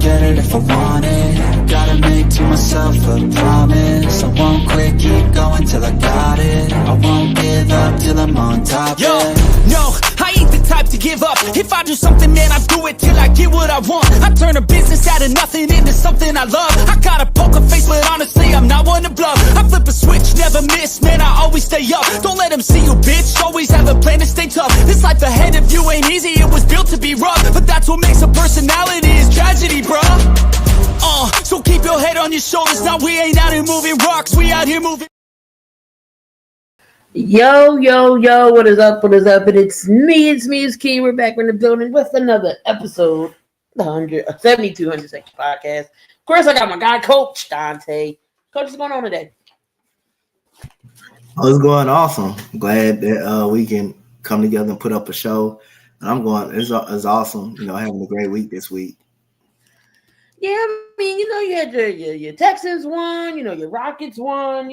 get it if I want it. Gotta make to myself a promise. I won't quit, keep going till I got it. I won't give up till I'm on top. Yo, no, I ain't the type to give up. If I do something, man, I do it till I get what I want. I turn a business out of nothing into something I love. I got a poker face, but honestly, I'm not one to bluff. I flip a switch, never miss, man, I always stay up. Don't let them see you, bitch, always have a plan to stay tough. This life ahead of you ain't easy, it was built to be rough. But that's what makes a personality, is tragedy, bruh. So keep your head on your shoulders. Now we ain't out here moving rocks, we out here moving. Yo, what is up? And it's me, Key. We're back in the building with another episode, the 7200 Seconds Podcast. Of course, I got my guy, Coach Donte. Coach, what's going on today? Oh, it's going awesome. Glad that we can come together and put up a show. And it's awesome, having a great week this week. Yeah, I mean, you had your Texans won, your Rockets won,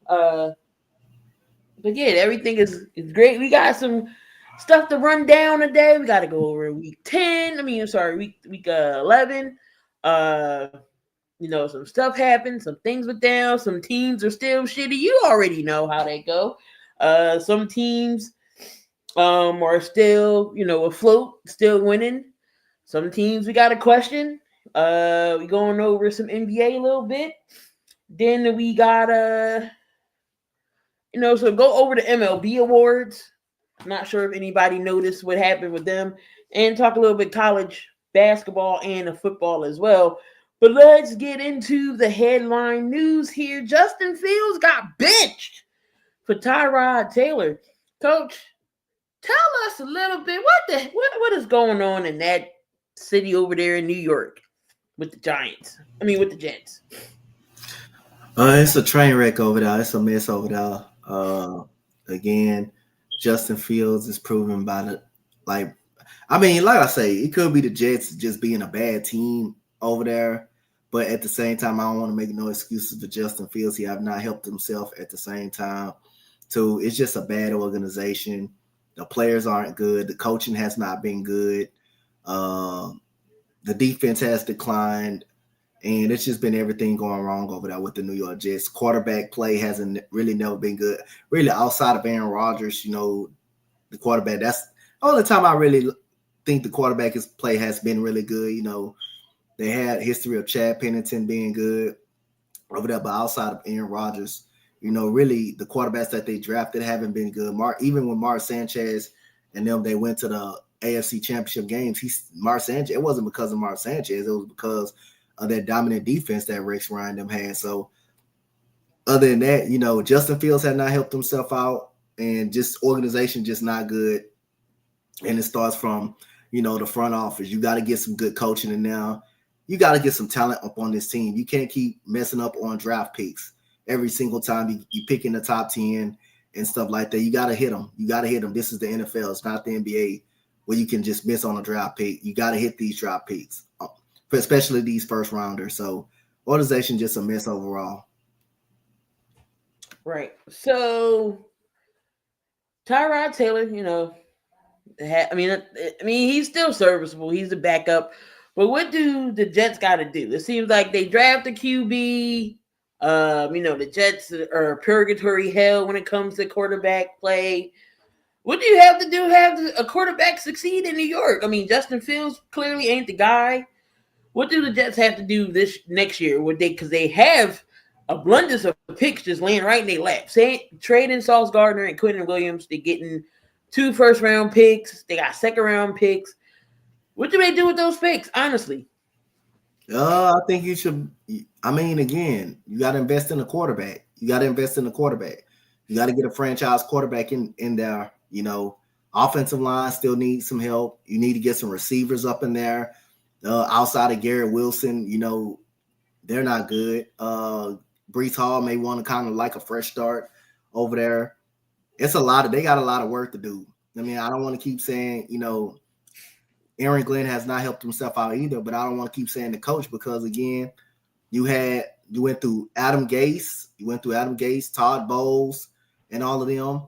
but yeah, everything is great. We got some stuff to run down today. We got to go over week 10. Week 11. Some stuff happened. Some things went down. Some teams are still shitty. You already know how they go. Some teams are still, afloat, still winning. Some teams we got to question. We going over some NBA a little bit. Then we got so go over the MLB awards. I'm not sure if anybody noticed what happened with them, and talk a little bit college basketball and the football as well. But let's get into the headline news here. Justin Fields got benched for Tyrod Taylor. Coach, tell us a little bit what is going on in that city over there in New York with the Giants. With the Jets. It's a train wreck over there. It's a mess over there. Again, Justin Fields is proven like I say, it could be the Jets just being a bad team over there, but at the same time, I don't want to make no excuses for Justin Fields. He have not helped himself at the same time. So it's just a bad organization. The players aren't good. The coaching has not been good. The defense has declined. And it's just been everything going wrong over there with the New York Jets. Quarterback play hasn't really never been good. Really, outside of Aaron Rodgers, the quarterback, that's the only time I really think the quarterback play has been really good. They had history of Chad Pennington being good over there, but outside of Aaron Rodgers, really the quarterbacks that they drafted haven't been good. Even when Mark Sanchez and them, they went to the AFC Championship games, Mark Sanchez, it wasn't because of Mark Sanchez, it was because of that dominant defense that Rex Ryan them had. So other than that, Justin Fields had not helped himself out, and just organization just not good. And it starts from, the front office. You got to get some good coaching in now. You got to get some talent up on this team. You can't keep messing up on draft picks every single time you pick in the top 10 and stuff like that. You got to hit them. This is the NFL. It's not the NBA where you can just miss on a draft pick. You got to hit these draft picks, especially these first rounders. So organization just a mess overall. Right. So Tyrod Taylor, he's still serviceable. He's the backup. But what do the Jets got to do? It seems like they draft a QB. The Jets are purgatory hell when it comes to quarterback play. What do you have to do to have a quarterback succeed in New York? Justin Fields clearly ain't the guy. What do the Jets have to do this next year? Because they have abundance of picks just laying right in their lap. Trading Sauce Gardner and Quentin Williams, they're getting 2 first-round picks. They got second-round picks. What do they do with those picks, honestly? I think you should. Again, you got to invest in a quarterback. You got to get a franchise quarterback in there. Offensive line still needs some help. You need to get some receivers up in there. Outside of Garrett Wilson, they're not good. Breece Hall may want to kind of like a fresh start over there. They got a lot of work to do. I don't want to keep saying, Aaron Glenn has not helped himself out either, but I don't want to keep saying the coach because, again, you went through Adam Gase, Todd Bowles, and all of them,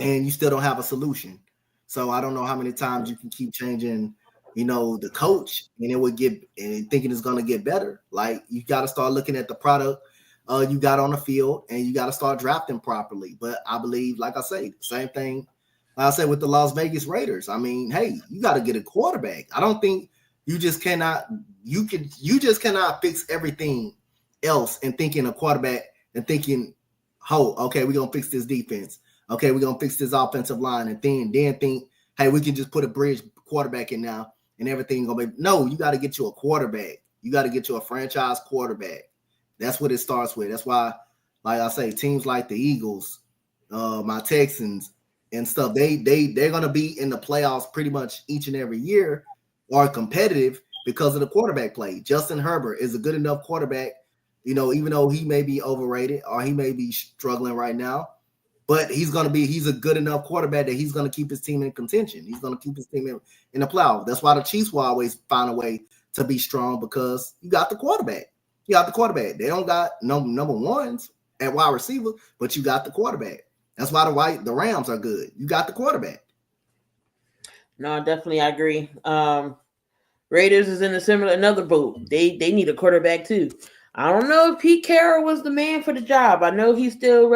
and you still don't have a solution. So I don't know how many times you can keep changing the coach, and it would get and thinking it's gonna get better. Like you got to start looking at the product you got on the field, and you got to start drafting properly. But I believe, like I say, same thing. Like I said with the Las Vegas Raiders. I mean, hey, you got to get a quarterback. I don't think you just cannot. You just cannot fix everything else and thinking a quarterback and thinking, oh, okay, we're gonna fix this defense. Okay, we're gonna fix this offensive line, and then think, hey, we can just put a bridge quarterback in now and everything gonna be. No, you got to get you a quarterback. You got to get you a franchise quarterback. That's what it starts with. That's why, like I say, teams like the Eagles, my Texans and stuff, they're gonna be in the playoffs pretty much each and every year, or competitive because of the quarterback play. Justin Herbert is a good enough quarterback, even though he may be overrated or he may be struggling right now, but he's a good enough quarterback that he's gonna keep his team in contention. He's gonna keep his team in the playoffs. That's why the Chiefs will always find a way to be strong, because you got the quarterback. You got the quarterback. They don't got number ones at wide receiver, but you got the quarterback. That's why the Rams are good. You got the quarterback. No, definitely, I agree. Raiders is in another boat. They need a quarterback too. I don't know if Pete Carroll was the man for the job. I know he's still,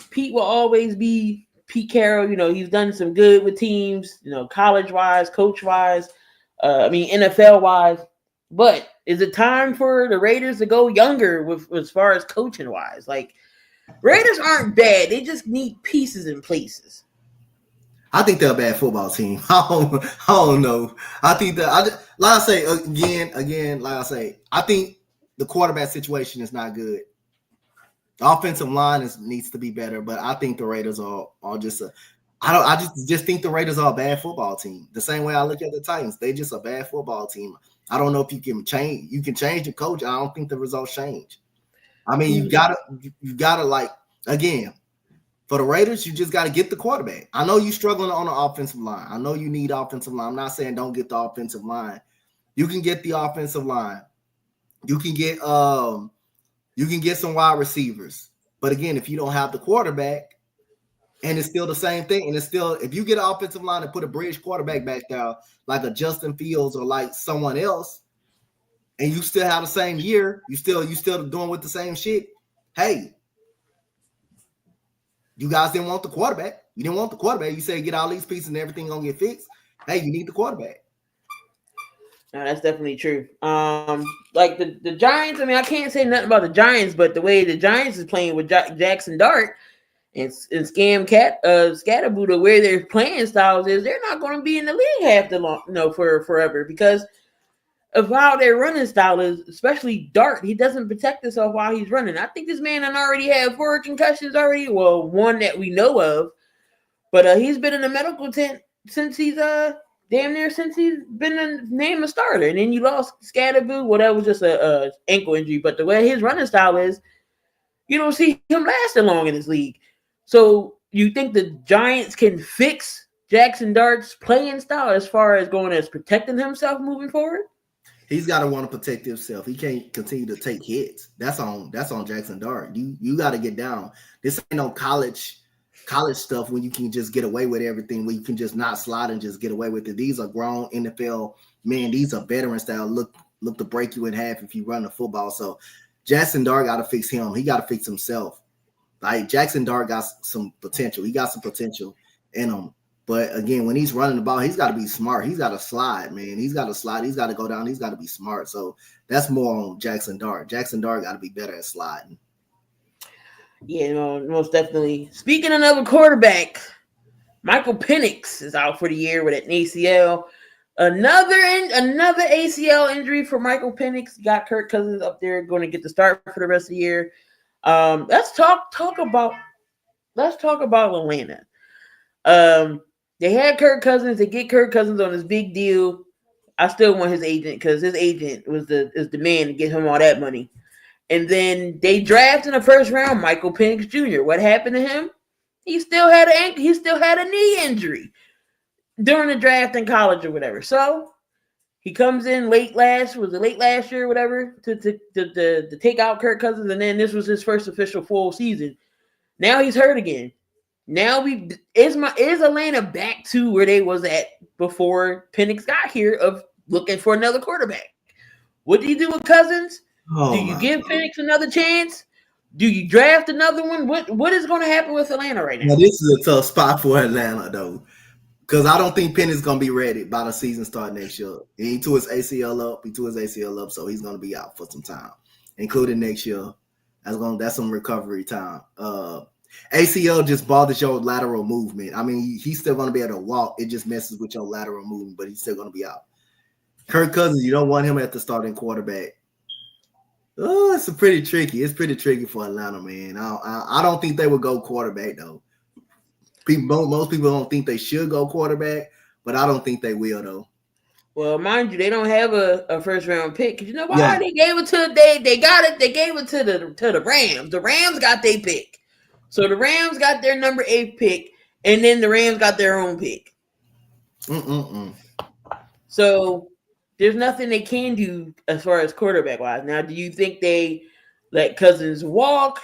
Pete will always be Pete Carroll. He's done some good with teams, college wise, coach wise, NFL wise. But is it time for the Raiders to go younger with as far as coaching wise? Like, Raiders aren't bad. They just need pieces in places. I think they're a bad football team. I don't know. I think that like I say again, like I say, I think the quarterback situation is not good. The offensive line needs to be better, but I think the Raiders are just I just think the Raiders are a bad football team. The same way I look at the Titans, they just a bad football team. I don't know if you can change the coach. I don't think the results change. I mean, you gotta like, again, for the Raiders, you just got to get the quarterback. I know you're struggling on the offensive line. I know you need offensive line. I'm not saying don't get the offensive line. You can get the offensive line. You can get some wide receivers. But again, if you don't have the quarterback, and it's still the same thing, and it's still, if you get an offensive line and put a bridge quarterback back there, like a Justin Fields or like someone else, and you still have the same year, you still doing with the same shit. Hey, you guys didn't want the quarterback. You didn't want the quarterback. You say get all these pieces and everything gonna get fixed. Hey, you need the quarterback. No, that's definitely true. Like the Giants. I mean, I can't say nothing about the Giants, but the way the Giants is playing with Jackson Dart and Scatterboo, the way their playing styles is, they're not going to be in the league for forever, because of how their running style is. Especially Dart, he doesn't protect himself while he's running. I think this man already had 4 concussions already. Well, one that we know of, but he's been in the medical tent since he's damn near since he's been named a starter. And then you lost Scatterboo. Well, that was just a ankle injury. But the way his running style is, you don't see him lasting long in this league. So you think the Giants can fix Jackson Dart's playing style as far as going as protecting himself moving forward? He's got to want to protect himself. He can't continue to take hits. That's on Jackson Dart. You got to get down. This ain't no college stuff when you can just get away with everything, where you can just not slide and just get away with it. These are grown NFL men. These are veterans that look to break you in half if you run the football. So Jackson Dart got to fix him. He got to fix himself. Like, Jackson Dart got some potential. He got some potential in him. But again, when he's running the ball, he's got to be smart. He's got to slide, man. He's got to slide. He's got to go down. He's got to be smart. So that's more on Jackson Dart. Jackson Dart got to be better at sliding. Yeah, most definitely. Speaking of another quarterback, Michael Penix is out for the year with an ACL. Another ACL injury for Michael Penix. Got Kirk Cousins up there going to get the start for the rest of the year. Let's talk about Atlanta. They had Kirk Cousins. They get Kirk Cousins on this big deal. I still want his agent, because his agent is the man to get him all that money. And then they draft in the first round Michael Penix Jr. What happened to him? He still had a knee injury during the draft in college or whatever. So he comes in late last year or whatever to take out Kirk Cousins, and then this was his first official full season. Now he's hurt again. Now is Atlanta back to where they was at before Penix got here of looking for another quarterback? What do you do with Cousins? Do Oh you my give God. Penix another chance? Do you draft another one? What is going to happen with Atlanta right Now now? this is a tough spot for Atlanta though. Because I don't think Penny's gonna be ready by the season start next year. He tore his ACL up. He tore his ACL up, so he's gonna be out for some time, including next year. That's some recovery time. ACL just bothers your lateral movement. I mean, he's still gonna be able to walk. It just messes with your lateral movement, but he's still gonna be out. Kirk Cousins, you don't want him at the starting quarterback. Oh, it's pretty tricky. It's pretty tricky for Atlanta, man. I don't think they would go quarterback though. Most people don't think they should go quarterback, but I don't think they will though. Well, mind you, they don't have a first round pick. You know why? Yeah. They gave it to they got it. They gave it to the Rams. The Rams got their pick. So the Rams got their number 8 pick, and then the Rams got their own pick. So there's nothing they can do as far as quarterback wise. Now, do you think they let Cousins walk,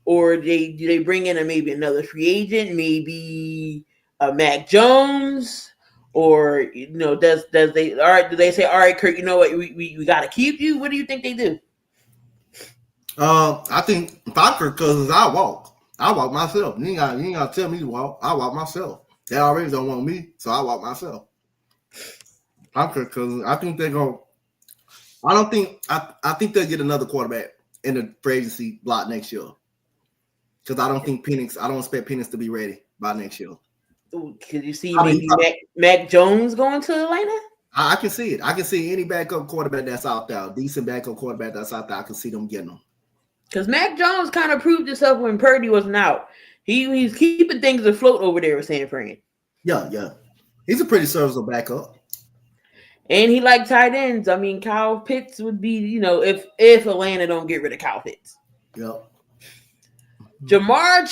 or do they bring in maybe another free agent, maybe a Mac Jones, or does they do they say, all right, Kurt, you know what, we got to keep you? What do you think they do? I think if I Kirk Cousins, I walk myself. You ain't gotta tell me to walk. I walk myself. They already don't want me, so I walk myself. I'm Kirk Cousins. I think they're going. I think they'll get another quarterback in the free agency block next year. Because I don't expect Penix to be ready by next year. Could you see Mac Jones going to Atlanta? I can see it. I can see any backup quarterback that's out there, decent backup quarterback that's out there. I can see them getting them. Because Mac Jones kind of proved himself when Purdy wasn't out. He's keeping things afloat over there with San Fran. Yeah. He's a pretty serviceable backup. And he liked tight ends. I mean, Kyle Pitts would be, if Atlanta don't get rid of Kyle Pitts. Yep. Jamar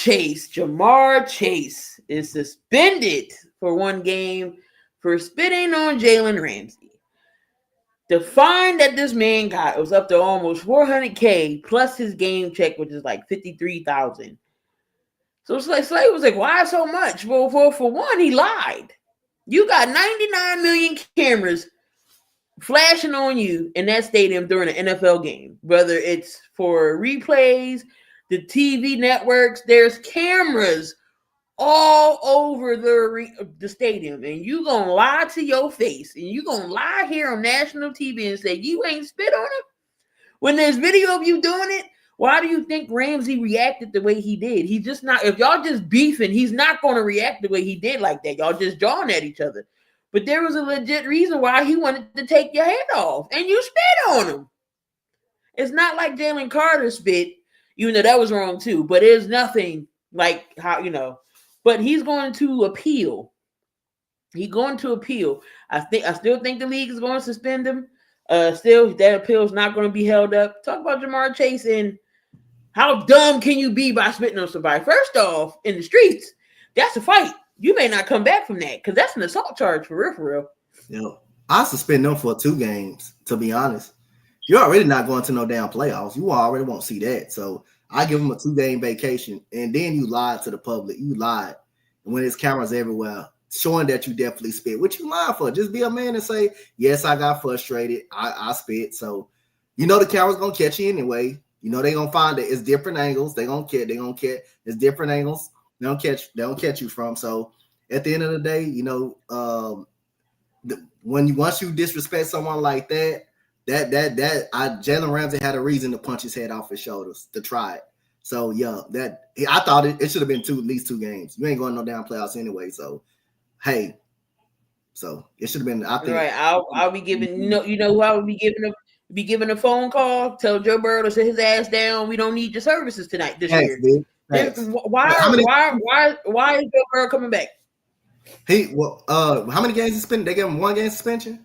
Chase is suspended for 1 game for spitting on Jalen Ramsey. The fine that this man got was up to almost $400K plus his game check, which is like $53,000. So it's like Slade was like, "Why so much?" Well, for one, he lied. You got 99 million cameras flashing on you in that stadium during an NFL game, whether it's for replays, the TV networks. There's cameras all over the stadium, and you gonna lie to your face, and you gonna lie here on national TV and say you ain't spit on him when there's video of you doing it. Why do you think Ramsey reacted the way he did? He's just not. If y'all just beefing, he's not going to react the way he did like that. Y'all just jawing at each other. But there was a legit reason why he wanted to take your head off, and you spit on him. It's not like Jalen Carter spit, even though that was wrong too. But there's nothing like how But he's going to appeal. He's going to appeal. I still think the league is going to suspend him. Still, that appeal is not going to be held up. Talk about Jamar Chase and how dumb can you be by spitting on somebody? First off, in the streets, that's a fight. You may not come back from that because that's an assault charge for real. Yeah, I suspend them for 2 games. To be honest, you're already not going to no damn playoffs. You already won't see that. So I give them a 2-game vacation, and then you lied to the public. You lied, and when there's cameras everywhere, showing that you definitely spit. What you lying for? Just be a man and say, yes, I got frustrated. I spit. So, the camera's going to catch you anyway. They're going to find it. It's different angles. They're going to catch. It's different angles. They don't catch you from. So, at the end of the day, once you disrespect someone like that, Jalen Ramsey had a reason to punch his head off his shoulders to try it. So, yeah, I thought it should have been at least 2 games. You ain't going no damn playoffs anyway. So, hey, so it should have been. I think. Right, I'll be giving. Who I would be giving a phone call. Tell Joe Burrow to sit his ass down. We don't need your services tonight this year. Why is Joe Burrow coming back? How many games suspended? They gave him 1 game suspension.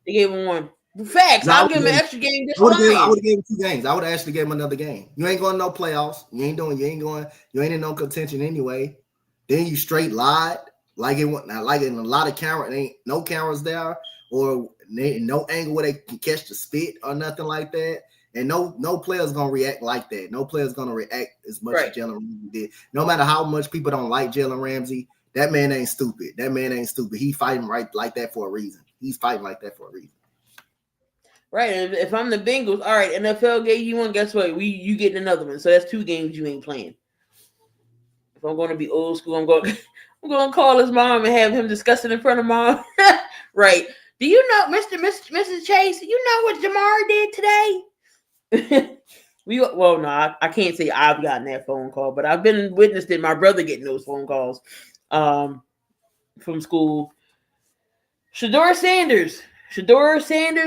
They gave him 1. Facts. I'll give him an extra game. I would have given him 2 games. I would have actually gave him another game. You ain't going to no playoffs. You ain't in no contention anyway. Then you straight lied. Like in a lot of cameras, ain't no cameras there, or no angle where they can catch the spit or nothing like that. And no player's gonna react like that. No player's gonna react as much Right. as Jalen Ramsey did. No matter how much people don't like Jalen Ramsey, that man ain't stupid. That man ain't stupid. He fighting right like that for a reason. He's fighting like that for a reason. Right. And if I'm the Bengals, all right, NFL gave you one, guess what? You get another one. So that's 2 games you ain't playing. If I'm going to be old school, I'm going to call his mom and have him discuss it in front of mom. Right. Do you know, Mrs. Chase, you know what Jamar did today? I can't say I've gotten that phone call, but I've been witnessed it. My brother getting those phone calls from school. Shedeur Sanders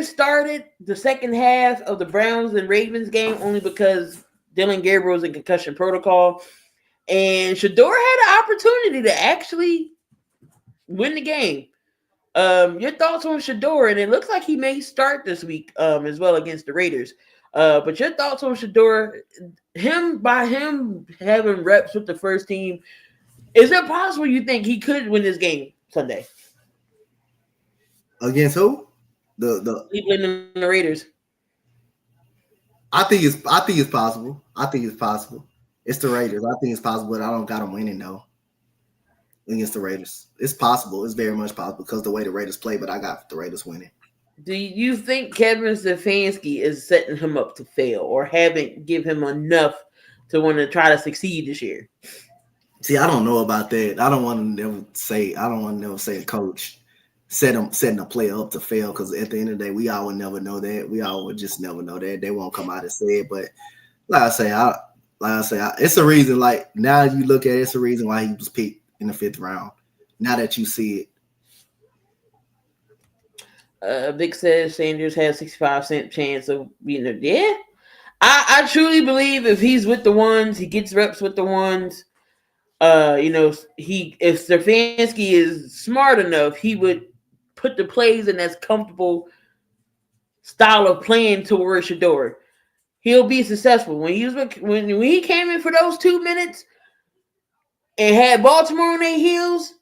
started the second half of the Browns and Ravens game only because Dylan Gabriel's in concussion protocol. And Shedeur had an opportunity to actually win the game. Your thoughts on Shedeur? And it looks like he may start this week as well against the Raiders. But your thoughts on Shedeur? By him having reps with the first team, is it possible you think he could win this game Sunday? Against who? The Cleveland and the Raiders. I think it's possible. I think it's possible. It's the Raiders. I think it's possible, but I don't got them winning though. Against the Raiders, it's possible. It's very much possible because the way the Raiders play. But I got the Raiders winning. Do you think Kevin Stefanski is setting him up to fail, or haven't give him enough to want to try to succeed this year? See, I don't know about that. I don't want to never say a coach setting a player up to fail, because at the end of the day, we all would never know that. We all would just never know that. They won't come out and say it. But like I say, it's a reason. Like now you look at it, it's a reason why he was picked in the 5th round. Now that you see it. Vic says Sanders has 65% chance of being there. Yeah. I truly believe if he's with the ones, he gets reps with the ones. If Stefanski is smart enough, he would put the plays in that's comfortable style of playing towards Shedeur. He'll be successful. When he came in for those 2 minutes and had Baltimore on their heels,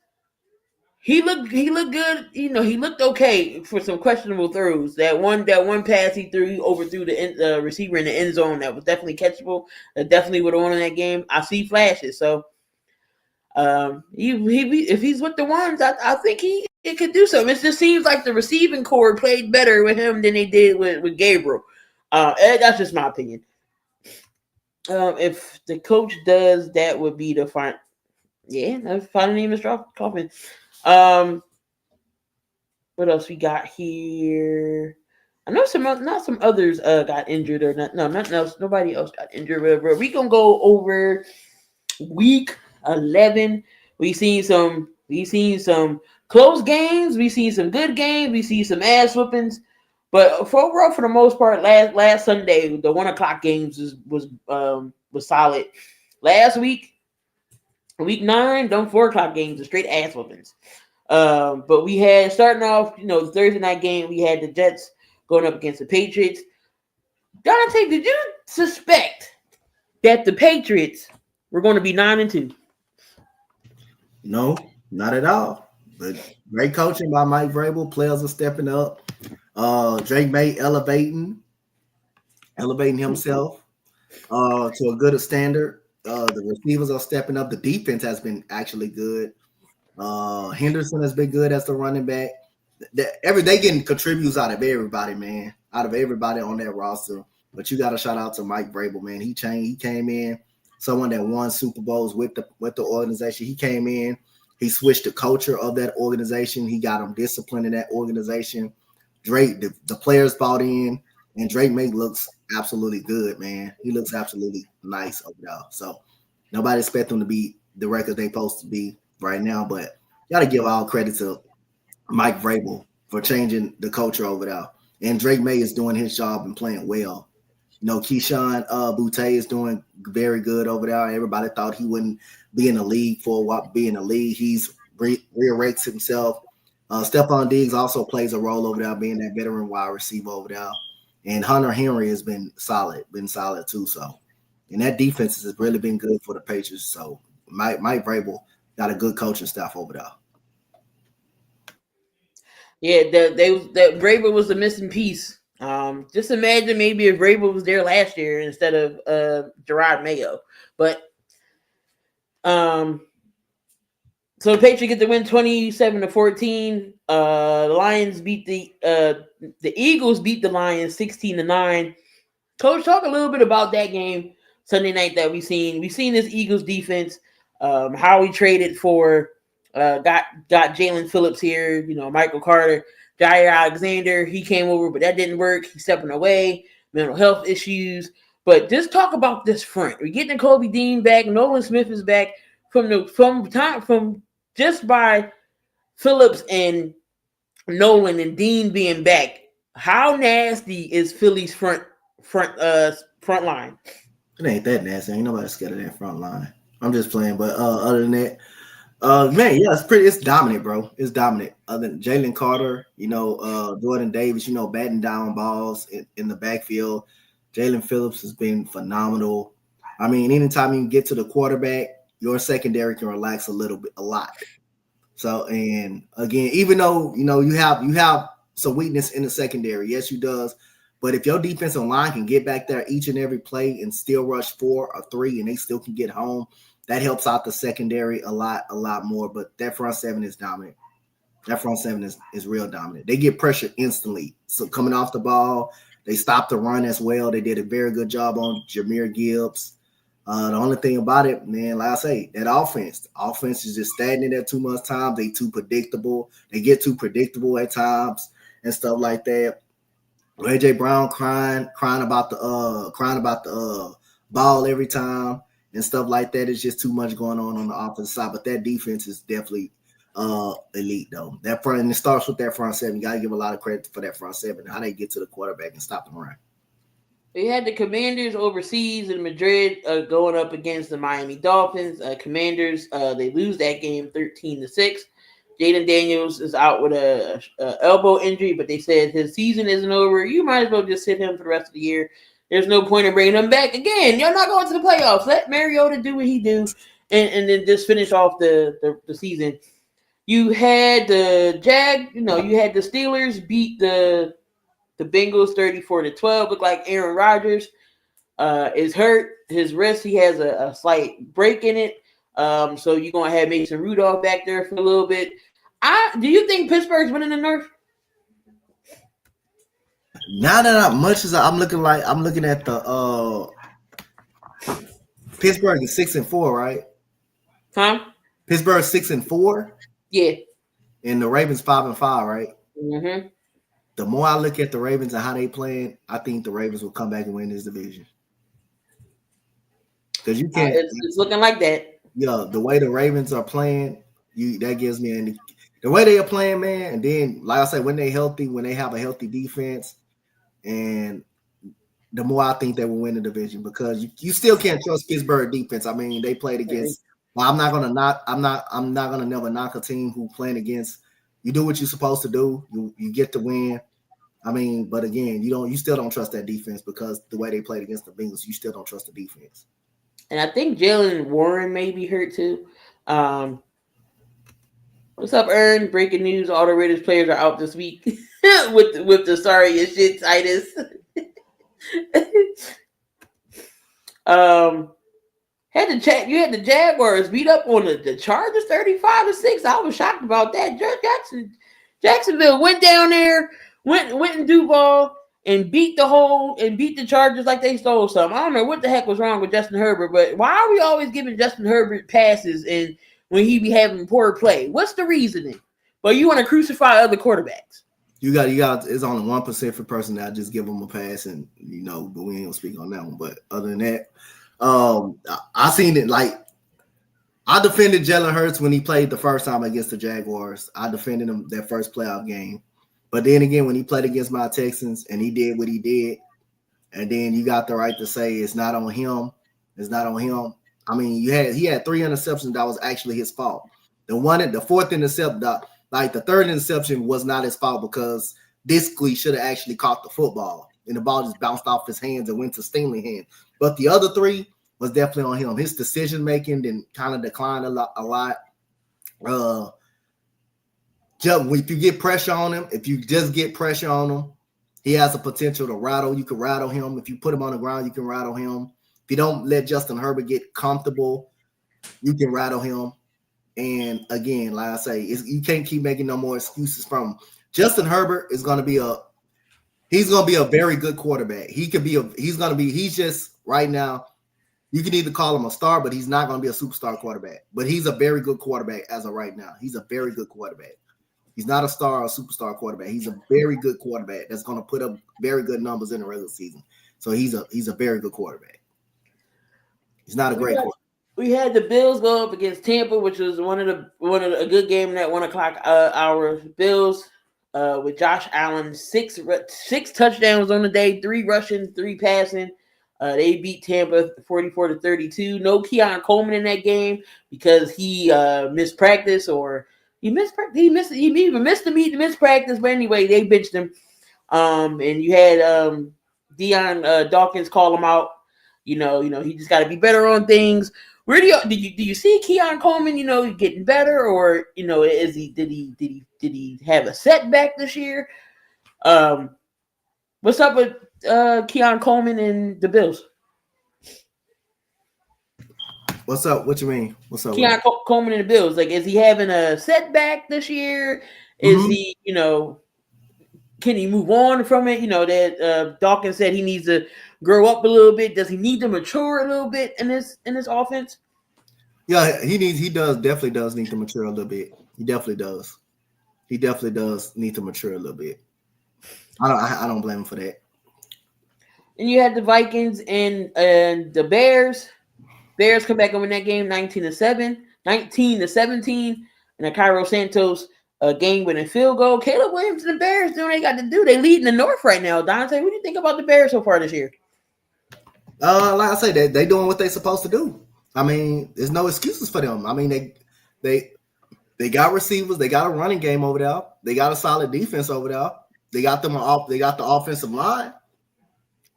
he looked good. He looked okay for some questionable throws. That one pass he threw, he overthrew the receiver in the end zone. That was definitely catchable. That definitely would have won in that game. I see flashes. So, if he's with the ones, I think it could do something. It just seems like the receiving core played better with him than they did with Gabriel. That's just my opinion. If the coach does, that would be the fine. Yeah, that's final name is Coffin. What else we got here? I know some others got injured or not. No, nothing else. Nobody else got injured. But we gonna go over week 11. We seen some close games. We seen some good games. We see some ass whoopings. But for the most part, last Sunday, the 1:00 games was solid. Last week, week 9, them 4:00 games are straight ass whoopings. But we had starting off, the Thursday night game, we had the Jets going up against the Patriots. Donte, did you suspect that the Patriots were going to be 9-2? No, not at all. But great coaching by Mike Vrabel. Players are stepping up. Drake May elevating himself to a good standard. The receivers are stepping up. The defense has been actually good. Henderson has been good as the running back. They getting contributes out of everybody, man. Out of everybody on that roster. But you got to shout out to Mike Vrabel, man. He came in, someone that won Super Bowls with the organization. He came in. He switched the culture of that organization. He got them disciplined in that organization. Drake, the players bought in, and Drake May looks absolutely good, man. He looks absolutely nice over there. So nobody expect him to be the record they supposed to be right now, but got to give all credit to Mike Vrabel for changing the culture over there. And Drake May is doing his job and playing well. Keyshawn Boutte is doing very good over there. Everybody thought he wouldn't be in the league for a while. Be in the league, he's rearranged himself. Stephon Diggs also plays a role over there, being that veteran wide receiver over there. And Hunter Henry has been solid too. So, and that defense has really been good for the Patriots. So, Mike Vrabel got a good coaching staff over there. Yeah, that Vrabel was the missing piece. Just imagine maybe if Vrabel was there last year instead of Gerard Mayo. But so the Patriots get the win 27-14. The Lions beat the Eagles beat the Lions 16-9. Coach, talk a little bit about that game Sunday night that we've seen. We've seen this Eagles defense, how we traded for got Jalen Phillips here, Michael Carter, Jair Alexander, he came over, but that didn't work. He's stepping away, mental health issues. But just talk about this front. We're getting Kobe Dean back, Nolan Smith is back from just by Phillips and Nolan and Dean being back. How nasty is Philly's front line? It ain't that nasty. Ain't nobody scared of that front line. I'm just playing, but other than that, man, yeah, it's dominant, bro. It's dominant. Other than Jalen Carter, Jordan Davis, batting down balls in the backfield. Jalen Phillips has been phenomenal. I mean, anytime you get to the quarterback, your secondary can relax a lot. So, and again, even though you have some weakness in the secondary, yes, you does. But if your defensive line can get back there each and every play and still rush 4 or 3 and they still can get home, that helps out the secondary a lot more. But that front seven is dominant. That front seven is real dominant. They get pressure instantly. So coming off the ball, they stopped the run as well. They did a very good job on Jahmyr Gibbs. The only thing about it, man, like I say, that offense is just stagnant at too much time. They too predictable. They get too predictable at times and stuff like that. AJ Brown crying about the ball every time and stuff like that. It's just too much going on the offensive side. But that defense is definitely elite though. That front, and it starts with that front seven. You got to give a lot of credit for that front seven, how they get to the quarterback and stop the run. They had the Commanders overseas in Madrid going up against the Miami Dolphins. Commanders, they lose that game 13-6. Jaden Daniels is out with a elbow injury, but they said his season isn't over. You might as well just sit him for the rest of the year. There's no point in bringing him back again. You're not going to the playoffs. Let Mariota do what he do, and then just finish off the season. You had the you had the Steelers beat the Bengals 34-12. Looked like Aaron Rodgers is hurt. His wrist, he has a slight break in it. So you're gonna have Mason Rudolph back there for a little bit. Do you think Pittsburgh's winning the North? Not that much as I'm looking at the Pittsburgh is 6-4, right? Huh? Pittsburgh 6-4. Yeah. And the Ravens 5-5, right? Mm-hmm. The more I look at the Ravens and how they playing, I think the Ravens will come back and win this division. Because you can't. It's looking like that. Yeah, the way the Ravens are playing, that gives me the way they are playing, man. And then, like I said, when they're healthy, when they have a healthy defense, and the more I think they will win the division, because you still can't trust Pittsburgh defense. I mean, they played against. Well, I'm not gonna never knock a team who playing against. You do what you're supposed to do. You get the win. I mean, but again, you still don't trust that defense because the way they played against the Bengals, you still don't trust the defense. And I think Jalen Warren may be hurt too. What's up, Ern? Breaking news: all the Raiders players are out this week with the sorry as shit Titus. You had the Jaguars beat up on the Chargers 35-6. I was shocked about that. Jacksonville went down there, went in Duval and beat the Chargers like they stole something. I don't know what the heck was wrong with Justin Herbert, but why are we always giving Justin Herbert passes and when he be having poor play? What's the reasoning? But you want to crucify other quarterbacks. You got. It's only 1% for person that I just give them a pass, and but we ain't gonna speak on that one. But other than that, I seen it. Like, I defended Jalen Hurts when he played the first time against the Jaguars. I defended him that first playoff game. But then again, when he played against my Texans and he did what he did, and then you got the right to say it's not on him. It's not on him. I mean, he had 3 interceptions that was actually his fault. The fourth interception, the third interception was not his fault because Diskley should have actually caught the football and the ball just bounced off his hands and went to Stingley's hand. But the other 3 was definitely on him. His decision making then kind of declined a lot. If you get pressure on him, if you just get pressure on him, He has the potential to rattle. You can rattle him. If you put him on the ground, you can rattle him. If you don't let Justin Herbert get comfortable, you can rattle him. And again, like I say, you can't keep making no more excuses from him. Justin Herbert is going to be he's going to be a very good quarterback. He's just right now, you can either call him a star, but he's not going to be a superstar quarterback. But he's a very good quarterback as of right now. He's a very good quarterback. He's not a star or a superstar quarterback. He's a very good quarterback that's going to put up very good numbers in the regular season. So he's a very good quarterback. He's not a great quarterback. We had the Bills go up against Tampa, which was a good game in that 1 o'clock hour. Bills with Josh Allen, six touchdowns on the day, 3 rushing, 3 passing. They beat Tampa 44-32. No Keon Coleman in that game because he missed practice or he even missed the meet to miss practice. But anyway, they benched him. And you had Dion Dawkins call him out. You know, he just got to be better on things. Where do you see Keon Coleman? Getting better, or did he have a setback this year? What's up with Keon Coleman and the Bills? What's up? What you mean? What's up? Keon Coleman and the Bills. Like, is he having a setback this year? Is he, can he move on from it? That Dawkins said he needs to grow up a little bit. Does he need to mature a little bit in this offense? Yeah, he definitely does need to mature a little bit. He definitely does. He definitely does need to mature a little bit. I don't blame him for that. And you had the Vikings and the Bears. Bears come back and win that game 19-17, and a Cairo Santos game-winning field goal. Caleb Williams and the Bears doing what they got to do. They lead in the North right now. Donte, what do you think about the Bears so far this year? Like I say, they doing what they're supposed to do. I mean, there's no excuses for them. I mean, they got receivers. They got a running game over there. They got a solid defense over there. They got them off. They got the offensive line.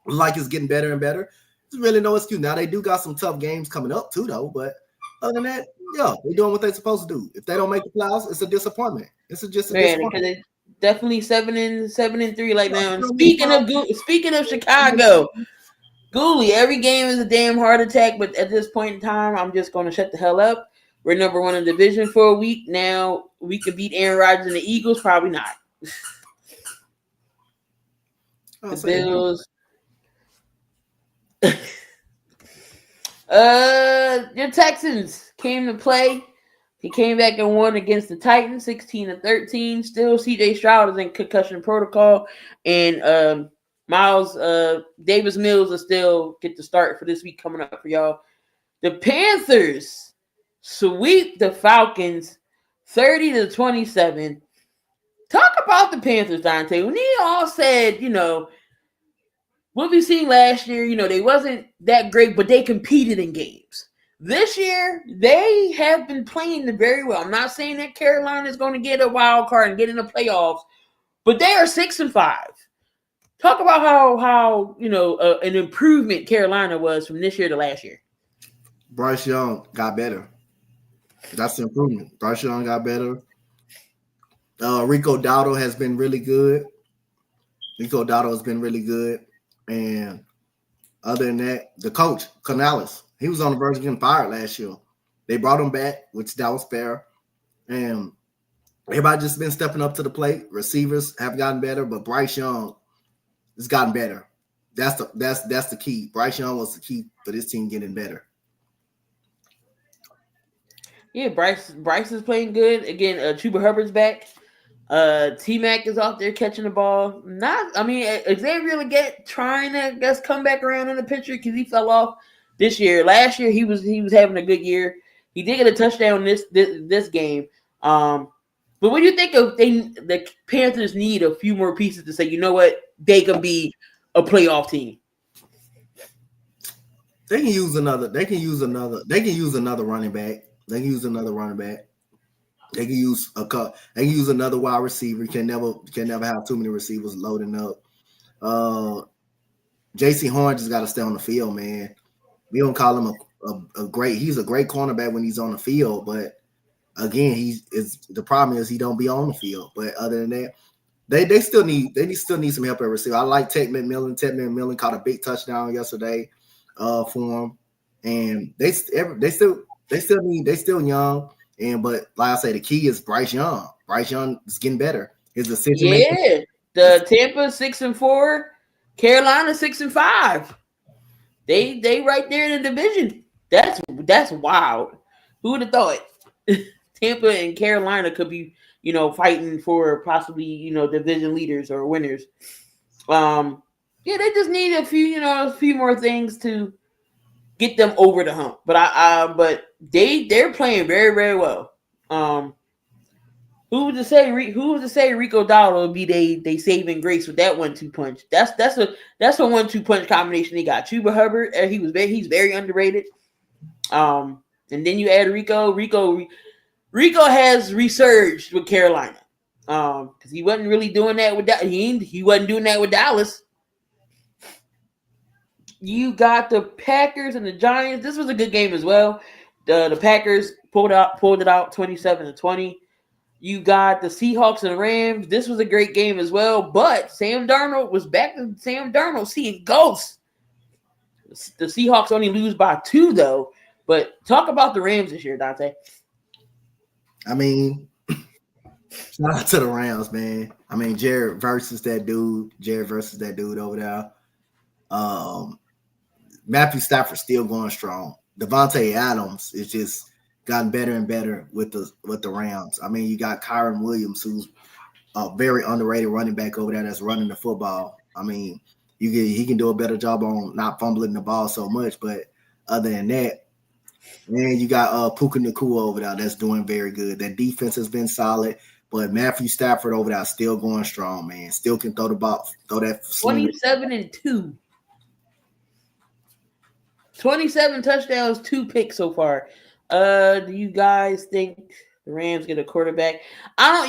Like it's getting better and better. There's really no excuse. Now they do got some tough games coming up too, though. But other than that, yeah, they're doing what they're supposed to do. If they don't make the playoffs, it's a disappointment. It's just a disappointment. Because they definitely 7-3 like now. And speaking of Chicago, Ghoulie, every game is a damn heart attack. But at this point in time, I'm just going to shut the hell up. We're number 1 in the division for a week now. We could beat Aaron Rodgers and the Eagles, probably not. The Bills. Your Texans came to play. He came back and won against the Titans 16-13. Still, CJ Stroud is in concussion protocol, and Miles Davis Mills will still get the start for this week coming up for y'all. The Panthers sweep the Falcons 30-27. Talk about the Panthers, Donte. When they all said, what we seen last year, they wasn't that great, but they competed in games. This year, they have been playing very well. I'm not saying that Carolina is going to get a wild card and get in the playoffs, but they are 6-5. Talk about how an improvement Carolina was from this year to last year. Bryce Young got better. That's the improvement. Bryce Young got better. Rico Dowdle has been really good. And other than that, the coach, Canales, he was on the verge of getting fired last year. They brought him back, which that was fair. And everybody just been stepping up to the plate. Receivers have gotten better, but Bryce Young has gotten better. That's the key. Bryce Young was the key for this team getting better. Yeah, Bryce is playing good. Again, Chuba Hubbard's back. T-Mac is out there catching the ball. Xavier Legette trying to come back around in the picture because he fell off this year. Last year he was having a good year. He did get a touchdown this game. But what do you think of the Panthers need a few more pieces to say, you know what, they can be a playoff team? They can use another running back. They can use another wide receiver. Can never have too many receivers loading up. J.C. Horn just got to stay on the field, man. We don't call him he's a great cornerback when he's on the field, but again, the problem is he don't be on the field. But other than that, They still need some help at receiver. I like Ted McMillan. Ted McMillan caught a big touchdown yesterday for him, and they still young. But like I say, the key is Bryce Young. Bryce Young is getting better. His decision making. Yeah, the Tampa 6-4, Carolina 6-5. They right there in the division. That's wild. Who would have thought Tampa and Carolina could be, fighting for possibly, division leaders or winners. Yeah, they just need a few more things to get them over the hump. But they're playing very, very well. Who was to say Rico Dowdle would be they saving grace with that 1-2 punch? That's a 1-2 punch combination they got. Chuba Hubbard, he's very underrated. And then you add Rico. Rico has resurged with Carolina. Because he wasn't really doing that with he wasn't doing that with Dallas. You got the Packers and the Giants. This was a good game as well. The Packers pulled it out 27-20. You got the Seahawks and the Rams. This was a great game as well. But Sam Darnold was back to Sam Darnold seeing ghosts. The Seahawks only lose by 2, though. But talk about the Rams this year, Donte. I mean, shout out to the Rams, man. I mean, Jared versus that dude over there. Matthew Stafford still going strong. Devontae Adams is just gotten better and better with the Rams. I mean, you got Kyron Williams, who's a very underrated running back over there that's running the football. I mean, he can do a better job on not fumbling the ball so much. But other than that, man, you got Puka Nacua over there that's doing very good. That defense has been solid, but Matthew Stafford over there still going strong, man. Still can throw the ball, throw that 27-2. 27 touchdowns, 2 picks so far. Do you guys think the Rams get a quarterback? I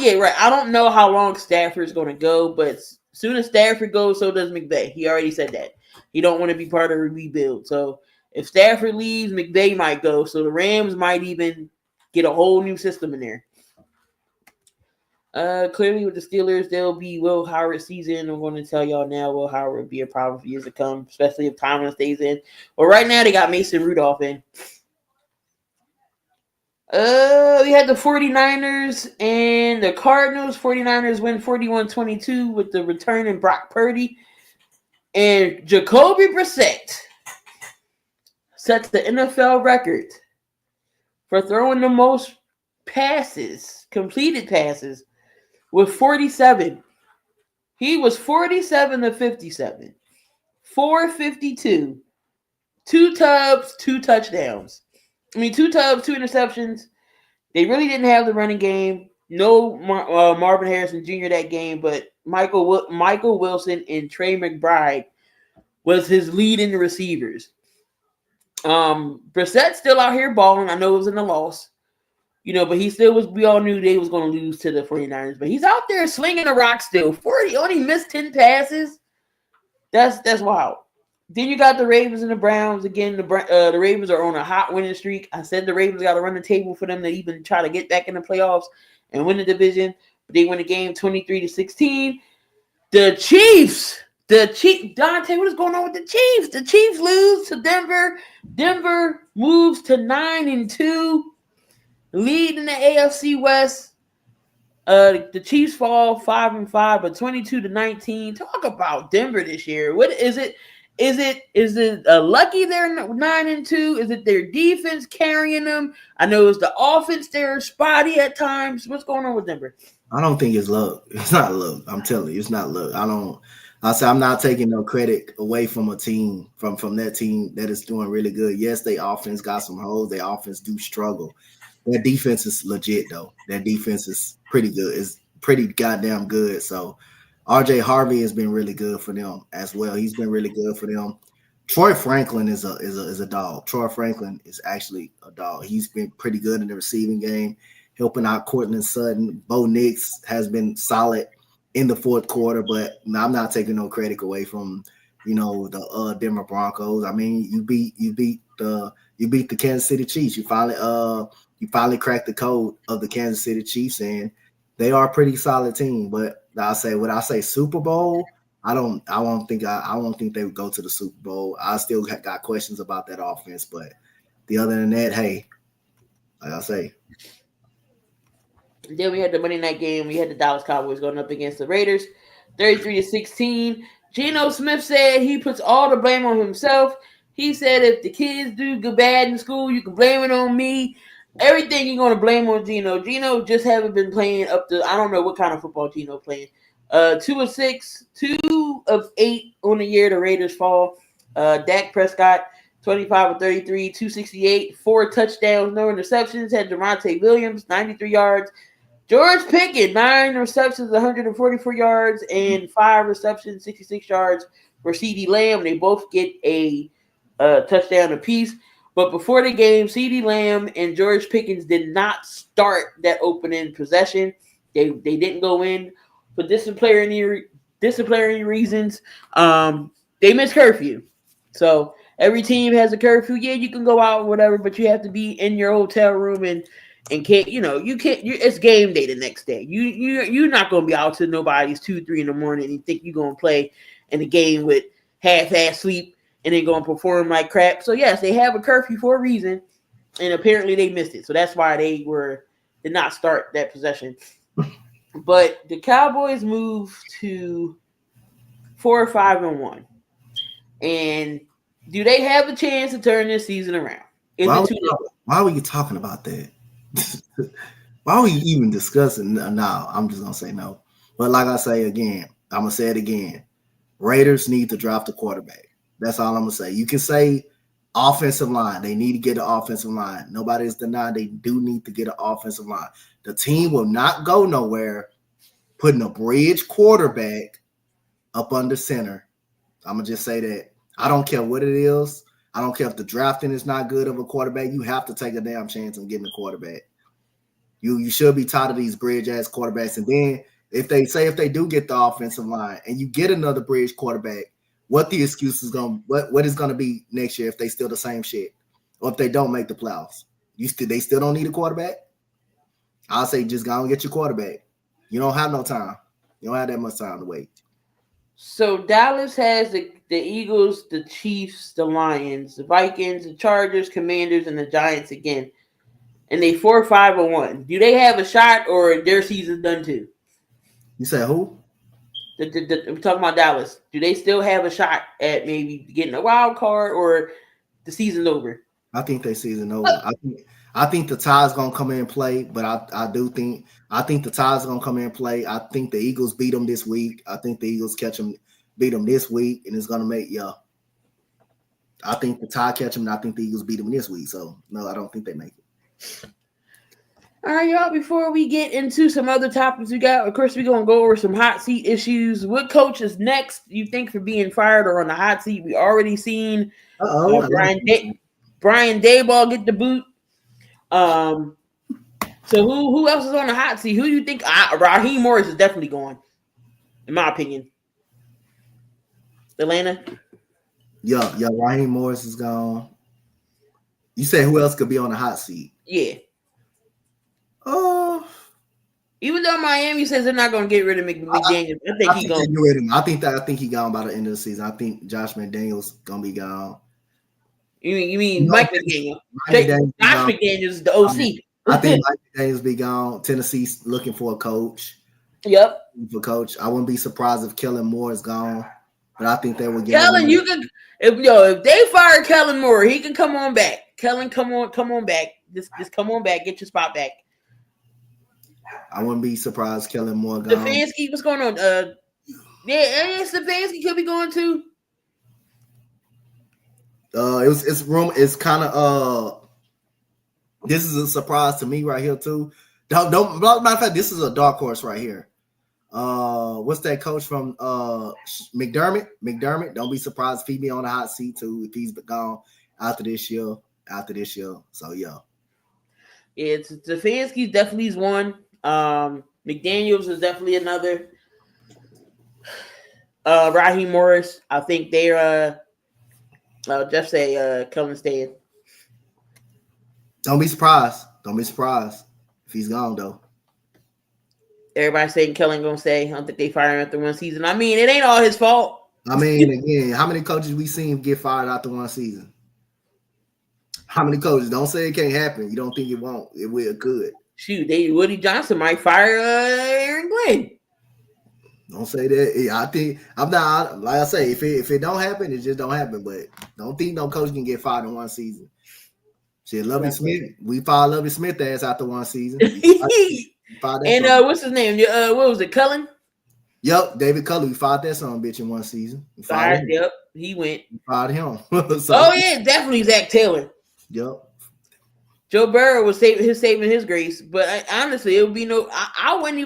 don't know how long Stafford's going to go, but as soon as Stafford goes, so does McVay. He already said that. He don't want to be part of a rebuild. So if Stafford leaves, McVay might go. So the Rams might even get a whole new system in there. Clearly with the Steelers, there'll be Will Howard season. I'm going to tell y'all now, Will Howard will be a problem for years to come, especially if Tomlin stays in. Well, right now they got Mason Rudolph in. We had the 49ers and the Cardinals. 49ers win 41-22 with the return in Brock Purdy. And Jacoby Brissett sets the NFL record for throwing the most completed passes, with 47. He was 47-57. 452. 2 tubs, 2 touchdowns. 2 tubs, 2 interceptions. They really didn't have the running game. No Marvin Harrison Jr. that game, but Michael Wilson and Trey McBride was his leading receivers. Brissett still out here balling. I know it was in the loss. But he still was. We all knew they was going to lose to the 49ers. But he's out there slinging the rock still. 40 only missed 10 passes. That's wild. Then you got the Ravens and the Browns. Again, the Ravens are on a hot winning streak. I said the Ravens got to run the table for them to even try to get back in the playoffs and win the division. But they win the game 23-16. The Chiefs. Donte, what is going on with the Chiefs? The Chiefs lose to Denver. Denver moves to 9-2. Lead in the AFC West. The Chiefs fall 5-5, but 22-19. Talk about Denver this year. What is it? Is it lucky they're 9-2? Is it their defense carrying them? I know it's the offense. They're spotty at times. What's going on with Denver? I don't think it's luck. It's not luck. I'm telling you, it's not luck. I'm not taking no credit away from a team from that team that is doing really good. Yes, their offense got some holes. Their offense do struggle. Their defense is legit, though. Their defense is pretty good. It's pretty goddamn good. So RJ Harvey has been really good for them as well. He's been really good for them. Troy Franklin is a dog. Troy Franklin is actually a dog. He's been pretty good in the receiving game, helping out Cortland Sutton. Bo Nix has been solid in the fourth quarter, but I'm not taking no credit away from the Denver Broncos. I mean, you beat the Kansas City Chiefs. You finally cracked the code of the Kansas City Chiefs, and They are a pretty solid team, but would I say Super Bowl? I won't think they would go to the Super Bowl. I still got questions about that offense, but other than that, hey, like I say. Then we had the Monday night game. We had the Dallas Cowboys going up against the Raiders, 33-16. Geno Smith said he puts all the blame on himself. He said if the kids do good bad in school, you can blame it on me. Everything you're going to blame on Geno. Geno just haven't been playing up to, I don't know what kind of football Geno playing. 2 of 6, 2 of 8 on the year the Raiders fall. Dak Prescott, 25 of 33, 268, 4 touchdowns, no interceptions. Had Javonte Williams, 93 yards. George Pickens, 9 receptions, 144 yards, and 5 receptions, 66 yards for CeeDee Lamb. They both get a touchdown apiece. But before the game, CeeDee Lamb and George Pickens did not start that opening possession. They didn't go in for disciplinary reasons. They missed curfew. So every team has a curfew. Yeah, you can go out or whatever, but you have to be in your hotel room and can't, it's game day the next day. You're not going to be out till nobody's 2-3 in the morning and think you're going to play in a game with half-ass sleep and then going to perform like crap. So yes, they have a curfew for a reason, and apparently they missed it. So that's why they did not start that possession. But the Cowboys moved to 4-5-1. And do they have a chance to turn this season around? Why were you talking about that? Why are we even discussing? No, I'm just gonna say no. But like I say again, I'm gonna say it again. Raiders need to draft a quarterback. That's all I'm gonna say. You can say offensive line. They need to get an offensive line. Nobody is denying they do need to get an offensive line. The team will not go nowhere putting a bridge quarterback up under center. I'm gonna just say that. I don't care what it is. I don't care if the drafting is not good of a quarterback. You have to take a damn chance on getting a quarterback. You should be tired of these bridge-ass quarterbacks. And then if they do get the offensive line and you get another bridge quarterback, what the excuse is what is going to be next year if they still the same shit? Or if they don't make the playoffs? They still don't need a quarterback? I'll say just go and get your quarterback. You don't have no time. You don't have that much time to wait. So Dallas has the Eagles, the Chiefs, the Lions, the Vikings, the Chargers, Commanders, and the Giants again. And they 4-5-1. Do they have a shot or their season's done too? You said who? We're talking about Dallas. Do they still have a shot at maybe getting a wild card or the season's over? I think their season over. I think the Tide's gonna come in and play, but I think the Tide's gonna come in and play. I think the Eagles beat them this week. I think the Eagles beat them this week, and it's gonna make I think the Tide catch them, and I think the Eagles beat them this week. So no, I don't think they make it. All right, y'all, before we get into some other topics we got, of course, we're going to go over some hot seat issues. What coach is next, you think, for being fired or on the hot seat? We already seen Brian Daboll get the boot. So who else is on the hot seat? Who do you think? Raheem Morris is definitely going, in my opinion. Atlanta? Yeah, Raheem Morris is gone. You say who else could be on the hot seat? Yeah. Even though Miami says they're not going to get rid of McDaniels, I think he's going. I think he's gone by the end of the season. I think Josh McDaniels going to be gone. You mean Mike McDaniel? Josh McDaniels is the OC. I think Mike McDaniels be gone. Tennessee's looking for a coach. Yep. For coach, I wouldn't be surprised if Kellen Moore is gone, but I think they would get Kellen. You can if they fire Kellen Moore, he can come on back. Kellen, come on back. Just come on back. Get your spot back. I wouldn't be surprised Kellen Moore gone. Stefanski, what's going on? Stefanski could be going too. It's kind of this is a surprise to me right here too. Don't matter of fact, this is a dark horse right here. What's that coach from McDermott? Don't be surprised if he be on the hot seat too if he's gone after this year. So yeah. It's Stefanski's definitely is one. McDaniels is definitely another. Raheem Morris, I think they're just say Kellen staying. Don't be surprised if he's gone though. Everybody saying Kellen gonna stay. I don't think they fire him after one season. I mean, it ain't all his fault. I mean, again, how many coaches we seen get fired after one season? How many coaches? Don't say it can't happen. You don't think it won't. It will. It could. Shoot, Woody Johnson might fire Aaron Glenn. Don't say that. I think I'm not. Like I say, if it don't happen, it just don't happen. But don't think no coach can get fired in one season. Shit, Lovie Smith. We fired Lovie Smith ass after one season. And what's his name? What was it? Cullen? Yep, David Cullen. We fired that son of a bitch in one season. Yep, he went. We fired him. So, yeah, definitely Zach Taylor. Yep. Joe Burrow was saving his grace, but honestly, it would be no. I wouldn't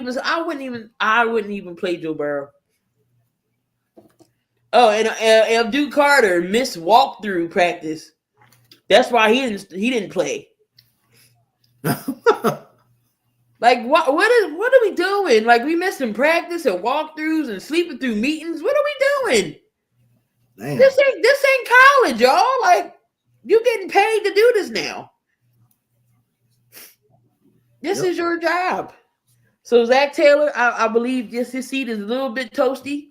even play Joe Burrow. Oh, and Abdul Carter missed walkthrough practice. That's why he didn't play. Like what are we doing? Like we missing practice and walkthroughs and sleeping through meetings. What are we doing? Damn. This ain't college, y'all. Like you getting paid to do this now. This is your job. So Zach Taylor, I believe just his seat is a little bit toasty.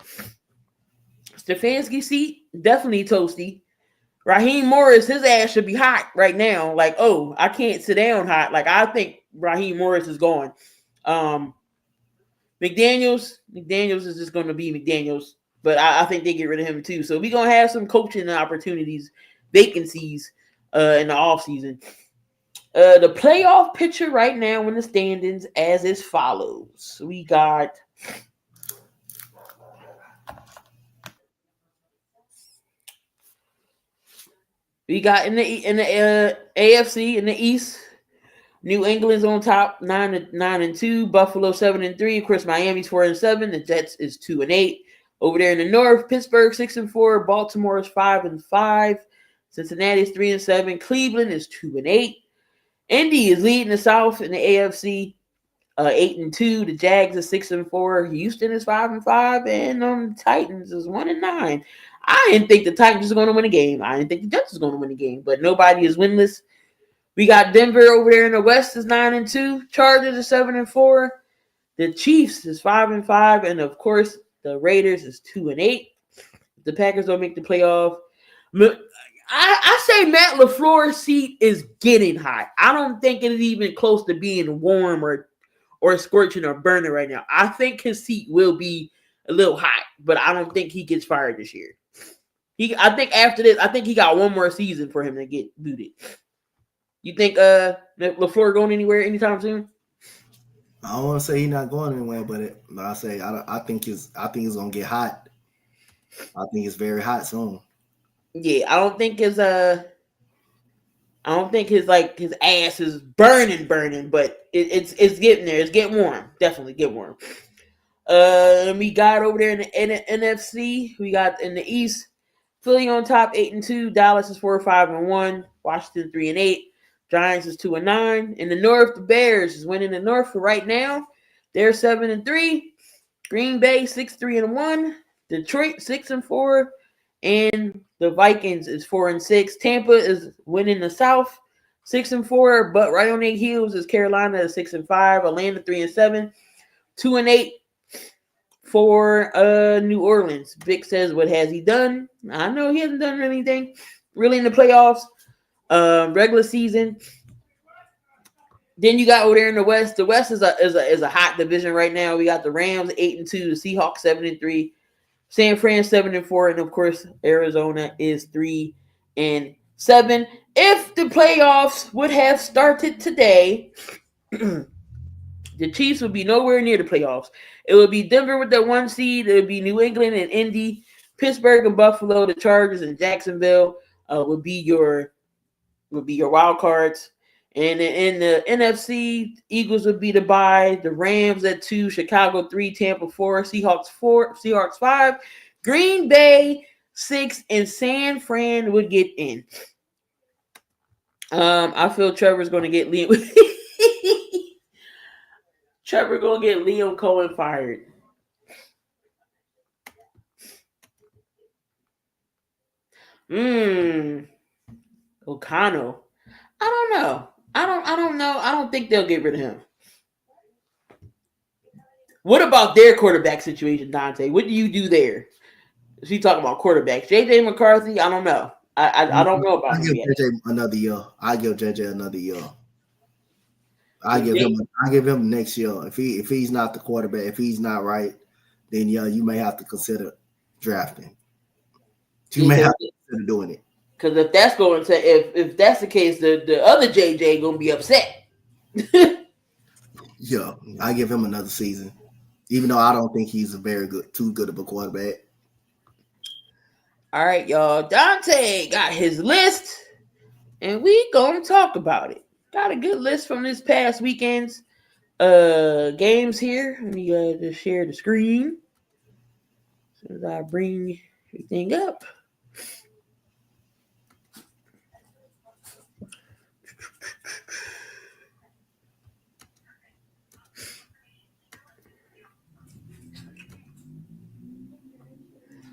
Stefanski's seat, definitely toasty. Raheem Morris, his ass should be hot right now. Like, oh, I can't sit down hot. Like, I think Raheem Morris is gone. McDaniels is just going to be McDaniels. But I think they get rid of him too. So we're going to have some coaching opportunities, vacancies in the offseason. The playoff picture right now in the standings as is follows. We got in the AFC in the East, New England's on top, 9-2, Buffalo 7-3. Of course, Miami's 4-7. The Jets is 2-8. Over there in the North, Pittsburgh 6-4, Baltimore is 5-5, Cincinnati is 3-7, Cleveland is 2-8. Indy is leading the South in the AFC, 8-2. The Jags is 6-4. Houston is 5-5, and Titans is 1-9. I didn't think the Titans was going to win a game. I didn't think the Jets was going to win a game, but nobody is winless. We got Denver over there in the West is 9-2. Chargers is 7-4. The Chiefs is 5-5, and of course the Raiders is 2-8. The Packers don't make the playoff. I say Matt LaFleur's seat is getting hot. I don't think it is even close to being warm or scorching or burning right now. I think his seat will be a little hot, but I don't think he gets fired this year. I think after this, I think he got one more season for him to get booted. You think LaFleur going anywhere anytime soon? I don't want to say he's not going anywhere, but I think it's gonna get hot. I think it's very hot soon. Yeah, I don't think his ass is burning, but it's getting there. It's getting warm. Definitely get warm. We got over there in the NFC. We got in the East, Philly on top, 8-2. Dallas is 4-5-1. Washington 3-8. Giants is 2-9. In the North, the Bears is winning the North for right now. They're 7-3. Green Bay 6-3-1. Detroit 6-4. And the Vikings is 4-6. Tampa is winning the South 6-4. But right on their heels is Carolina at 6-5. Atlanta 3-7. 2-8 for New Orleans. Vic says, what has he done? I know he hasn't done anything really in the playoffs. Regular season. Then you got over there in the West. The West is a hot division right now. We got the Rams 8-2, the Seahawks 7-3, San Fran 7-4, and of course Arizona is 3-7. If the playoffs would have started today, the Chiefs would be nowhere near the playoffs. It would be Denver with that 1 seed. It would be New England and Indy, Pittsburgh and Buffalo, the Chargers and Jacksonville would be your wild cards. And in the NFC, Eagles would be the bye. The Rams at 2, Chicago 3, Tampa 4, Seahawks 5, Green Bay 6, and San Fran would get in. I feel Trevor's going to get Liam. Trevor going to get Liam Cohen fired. O'Connell. I don't know. I don't know. I don't think they'll get rid of him. What about their quarterback situation, Dante? What do you do there? She talking about quarterbacks. JJ McCarthy, I don't know. I don't know about I him give yet. JJ another year. I give JJ another year. I If give him next year. If he's not the quarterback, if he's not right, then yeah, you may have to consider drafting. You may have to consider doing it. Because if that's going to if that's the case, the other JJ gonna be upset. Yeah, I give him another season, even though I don't think he's too good of a quarterback. All right, y'all. Dante got his list, and we gonna talk about it. Got a good list from this past weekend's games here. Let me just share the screen as I bring everything up.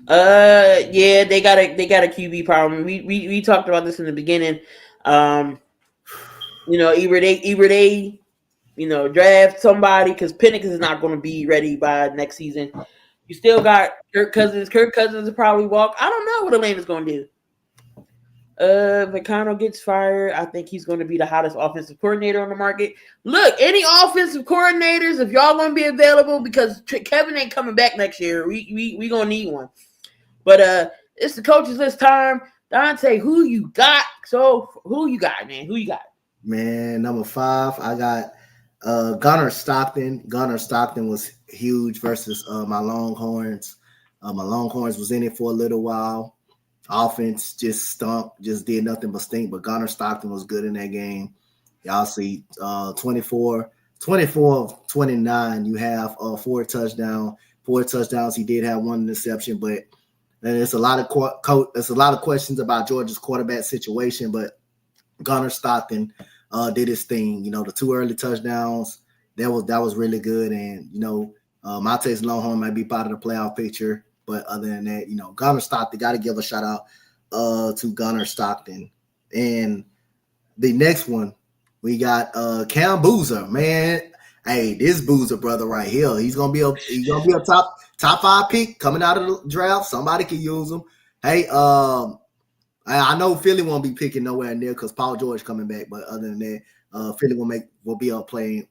Yeah, they got a QB problem. We talked about this in the beginning. Either they draft somebody because Penix is not going to be ready by next season. You still got Kirk Cousins. Kirk Cousins will probably walk. I don't know what Atlanta's going to do. If McConnell gets fired, I think he's going to be the hottest offensive coordinator on the market. Look, any offensive coordinators, if y'all going to be available, because Kevin ain't coming back next year, we going to need one. But it's the coaches list time. Dante, who you got? So who you got, man? Who you got? Man, number 5, I got Gunnar Stockton. Gunnar Stockton was huge versus my Longhorns. My Longhorns was in it for a little while. Offense just stunk, just did nothing but stink. But Gunnar Stockton was good in that game. Y'all see 24 of 29. You have 4 touchdowns. He did have 1 interception, but there's a lot of questions about Georgia's quarterback situation. But Gunnar Stockton did his thing. The 2 early touchdowns, that was really good. And Montez Longhorn might be part of the playoff picture. But other than that, Gunnar Stockton, got to give a shout out to Gunnar Stockton. And the next one, we got Cam Boozer, man. Hey, this Boozer brother right here, he's gonna be a top 5 pick coming out of the draft. Somebody can use him. Hey, I know Philly won't be picking nowhere near because Paul George coming back. But other than that, Philly will be a playing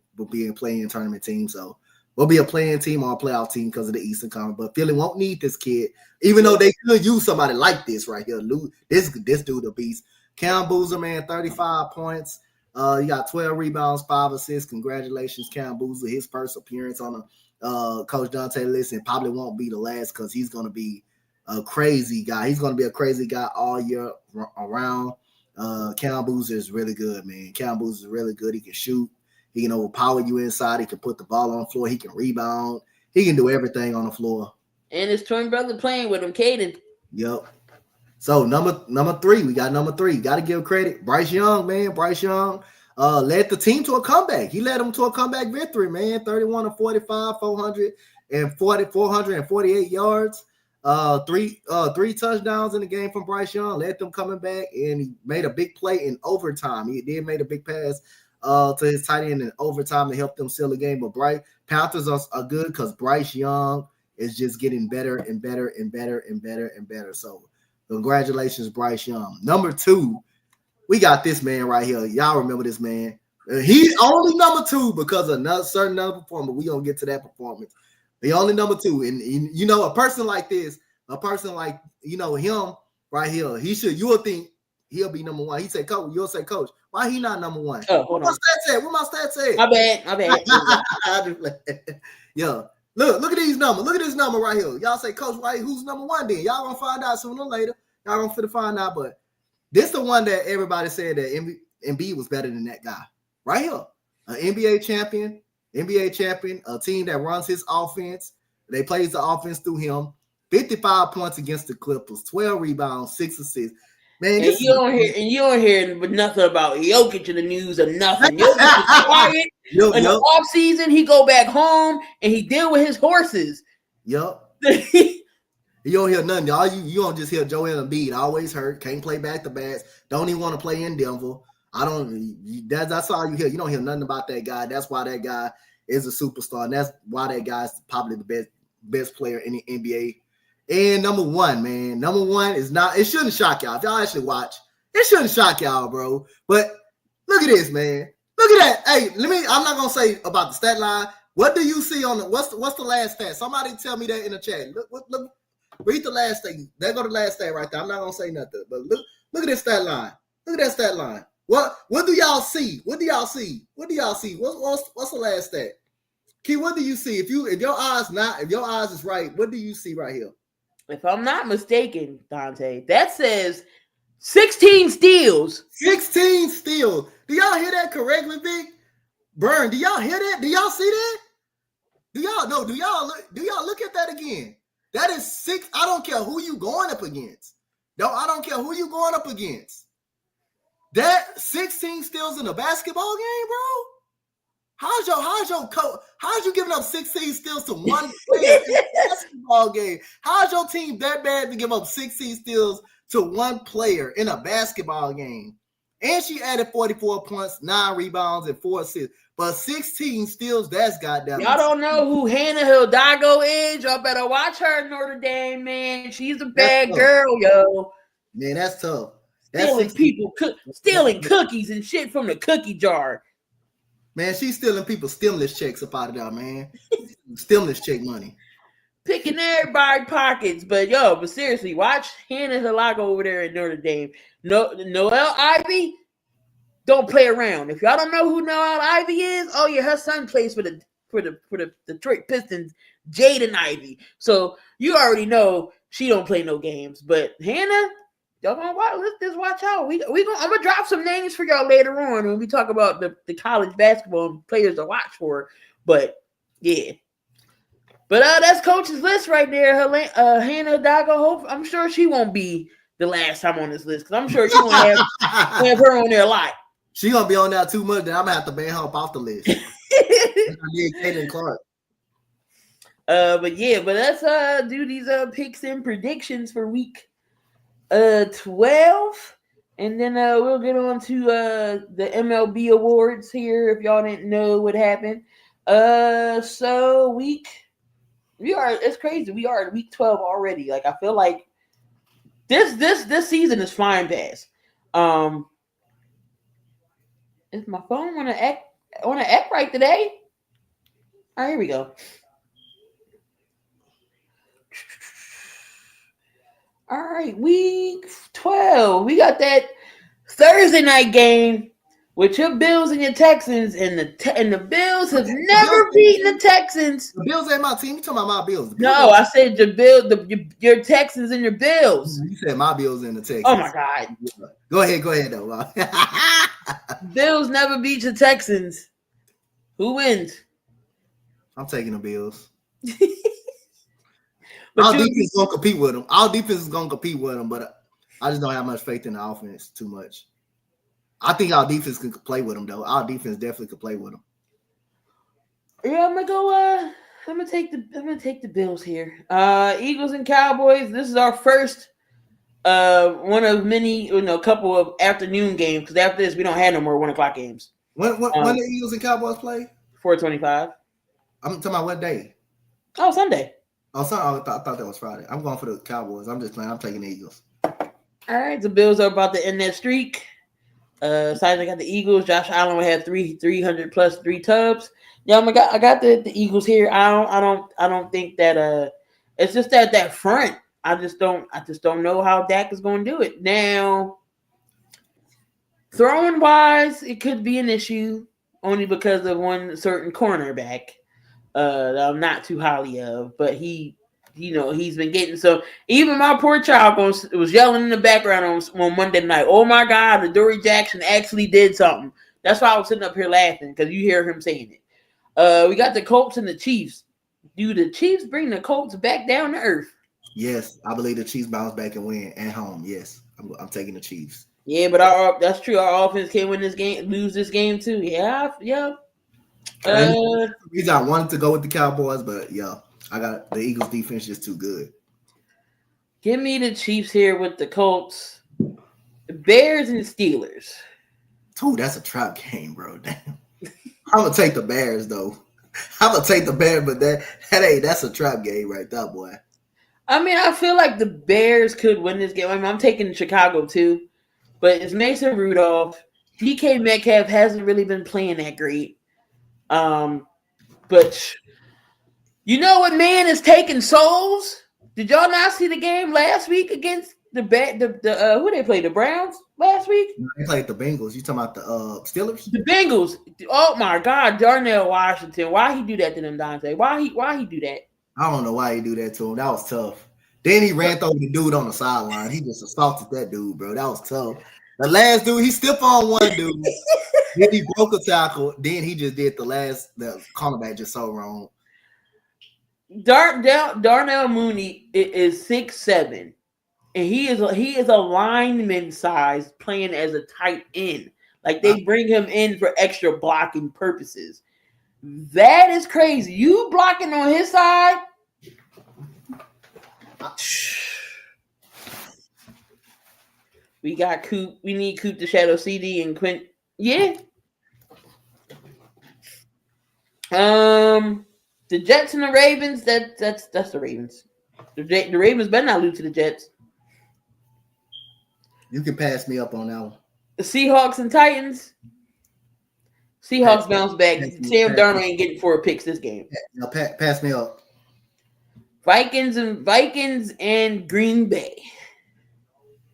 tournament team. So we'll be a playing team or a playoff team because of the Eastern Conference. But Philly won't need this kid, even though they could use somebody like this right here. This dude a beast. Cam Boozer, man, 35 points. You got 12 rebounds, 5 assists. Congratulations, Cam Boozer. His first appearance on the Coach Donte list, and probably won't be the last because he's going to be a crazy guy. He's going to be a crazy guy all year around. Cam Boozer is really good, man. Cam Boozer is really good. He can shoot. He can overpower you inside. He can put the ball on the floor. He can rebound. He can do everything on the floor. And his twin brother playing with him, Caden. Yep. So number 3, we got number 3. Got to give credit. Bryce Young, man. Bryce Young led the team to a comeback. He led them to a comeback victory, man. 31 of 45, 448 yards. 3 touchdowns in the game from Bryce Young. Led them coming back, and he made a big play in overtime. He did make a big pass to his tight end in overtime to help them seal the game. But Panthers are good because Bryce Young is just getting better and better and better and better and better. So congratulations, Bryce Young. Number 2, we got this man right here. Y'all remember this man. He's only number 2 because of another certain performance. We're going to get to that performance. He only number 2. And a person like this, a person like, him right here, you would think he'll be number 1. He said, Coach, you'll say, Coach, why he not number 1? Oh, hold on. What my stats say? My bad. Yeah. Look at these numbers. Look at this number right here. Y'all say, Coach, who's number 1 then? Y'all gonna find out sooner or later. Y'all gonna fit find out. But this the one that everybody said that Embiid was better than that guy. Right here. An NBA champion, a team that runs his offense. They plays the offense through him. 55 points against the Clippers, 12 rebounds, 6 assists. Man, you don't hear nothing about Jokic in the news or nothing. Jokic is quiet. In the off season, he go back home and he deal with his horses. Yep. You don't hear nothing. You don't just hear Joel Embiid always hurt, can't play back to backs, don't even want to play in Denver. That's all you hear. You don't hear nothing about that guy. That's why that guy is a superstar, and that's why that guy's probably the best player in the NBA. And number one is not. It shouldn't shock y'all if y'all actually watch. It shouldn't shock y'all, bro. But look at this, man. Look at that. Hey, I'm not gonna say about the stat line. What do you see on the what's the last stat? Somebody tell me that in the chat. Look, read the last thing. There go the last stat right there. I'm not gonna say nothing, but look at this stat line. Look at that stat line. What do y'all see? What do y'all see? What's the last stat? Key, what do you see? If your eyes is right, what do you see right here? If I'm not mistaken, Donte, that says 16 steals. 16 steals. Do y'all hear that correctly, Vic? Burn, do y'all hear that? Do y'all see that? Do y'all look at that again? That is 6. I don't care who you going up against. I don't care who you going up against. That 16 steals in a basketball game, bro? How's you giving up 16 steals to one player in a basketball game? How's your team that bad to give up 16 steals to one player in a basketball game? And she added 44 points, 9 rebounds, and 4 assists. But 16 steals, that's goddamn. Y'all don't know who Hannah Hidalgo is? Y'all better watch her in Notre Dame, man. She's a bad girl, yo. Man, that's tough. Stealing cookies and shit from the cookie jar. Man, she's stealing people's stimulus checks up out of there, man. Stimulus check money. Picking everybody's pockets. But seriously, watch Hannah Hidalgo over there at Notre Dame. Noelle Ivy, don't play around. If y'all don't know who Noelle Ivy is, her son plays for the Detroit Pistons, Jaden Ivey. So you already know she don't play no games. But Hannah, y'all gonna watch? Let's just watch out. I'm gonna drop some names for y'all later on when we talk about the college basketball players to watch for. But yeah. But that's Coach's list right there. Hannah Hidalgo. I'm sure she won't be the last time on this list because I'm sure you won't have her on there a lot. She gonna be on there too much. Then I'm gonna have to ban her off the list. Kaden Clark. But let's do these picks and predictions for week 12, and then we'll get on to the MLB awards here. If y'all didn't know what happened, so it's crazy. We are at week 12 already. Like I feel like this season is flying past. Is my phone wanna act right today? All right, here we go. All right, week 12. We got that Thursday night game with your Bills and your Texans, and the Bills have never beaten the Texans. The Bills ain't my team. You talking about my Bills? No, I said your Texans and your Bills. You said my Bills and the Texans. Oh my God! Go ahead though. Bills never beat the Texans. Who wins? I'm taking the Bills. Our defense is gonna compete with them. Our defense is gonna compete with them, but I just don't have much faith in the offense too much. I think our defense can play with them though. Our defense definitely could play with them. Yeah, I'm gonna go. I'm gonna take the Bills here. Eagles and Cowboys. This is our first one of many, couple of afternoon games because after this we don't have no more 1:00 games. When the Eagles and Cowboys play? 4:25. I'm talking about what day? Oh, Sunday. Oh, sorry. I thought that was Friday. I'm going for the Cowboys. I'm just playing. I'm taking the Eagles. All right, the Bills are about to end that streak. Besides, I got the Eagles. Josh Allen will have 300 plus 3 tubs. Yeah, I got the Eagles here. I don't think that it's just that front. I just don't know how Dak is going to do it. Now, throwing wise, it could be an issue only because of one certain cornerback that I'm not too highly of, but he's been getting so. Even my poor child was yelling in the background on Monday night. Oh my God, Adoree Jackson actually did something. That's why I was sitting up here laughing because you hear him saying it. We got the Colts and the Chiefs. Do the Chiefs bring the Colts back down to earth? Yes, I believe the Chiefs bounce back and win at home. Yes, I'm taking the Chiefs. Yeah, but that's true. Our offense can win this game, lose this game too. Yeah. The reason I wanted to go with the Cowboys, but I got the Eagles defense just too good. Give me the Chiefs here with the Colts, Bears, and Steelers. Dude, that's a trap game, bro. Damn. I'm gonna take the Bears though. I'm gonna take the Bears, but that's a trap game right there, boy. I mean, I feel like the Bears could win this game. I mean, I'm taking Chicago too, but it's Mason Rudolph. DK Metcalf hasn't really been playing that great. But you know what man is taking souls? Did y'all not see the game last week against the who they played? The Browns last week? They played the Bengals. You talking about the Steelers? The Bengals. Oh my God, Darnell Washington. Why he do that to them, Dante? Why he do that? I don't know why he do that to him. That was tough. Then he ran over the dude on the sideline. He just assaulted that dude, bro. That was tough. The last dude, he stiffed on one dude. Then he broke a tackle. Then he just did the cornerback just so wrong. Darnell Mooney is 6'7", and he is a lineman size playing as a tight end. Like they bring him in for extra blocking purposes. That is crazy. You blocking on his side. We got Coop. We need Coop to shadow CD and Quint. Yeah. The Jets and the Ravens. That's the Ravens. The Ravens better not lose to the Jets. You can pass me up on that one. The Seahawks and Titans. Seahawks bounce back. Sam Darnold ain't getting 4 picks this game. No, pass me up. Vikings and Green Bay.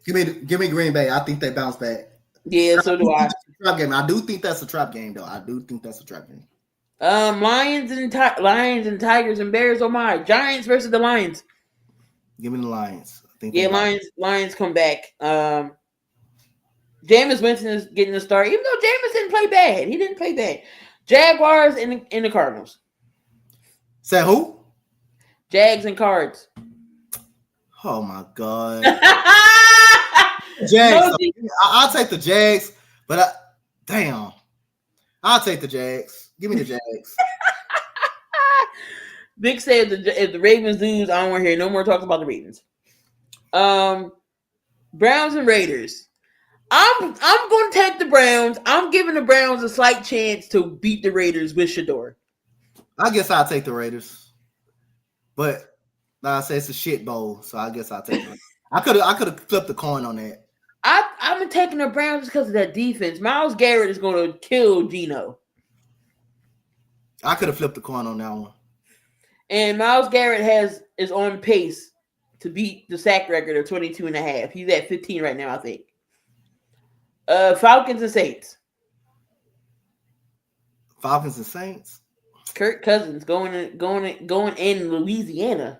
Give me Green Bay. I think they bounce back. Yeah, so do I. Trap game. I do think that's a trap game, though. I do think that's a trap game. Lions and Tigers and Bears. Oh my! Giants versus the Lions. Give me the Lions. I think Lions come back. Jameis Winston is getting the start, even though Jameis didn't play bad. He didn't play bad. Jaguars and the Cardinals. Say who? Jags and Cards. Oh my God. Jags. I'll take the Jags, but I'll take the Jags. Give me the Jags. Vic said if the Ravens lose, I don't want to hear no more talks about the Ravens. Browns and Raiders. I'm going to take the Browns. I'm giving the Browns a slight chance to beat the Raiders with Shador. I guess I'll take the Raiders, but I say it's a shit bowl, so I guess I'll take it. I could have flipped the coin on that. I'm taking the Browns because of that defense. Myles Garrett is going to kill Geno. I could have flipped the coin on that one. And Myles Garrett is on pace to beat the sack record of 22.5. He's at 15 right now, I think. Falcons and Saints. Falcons and Saints. Kirk Cousins going in Louisiana.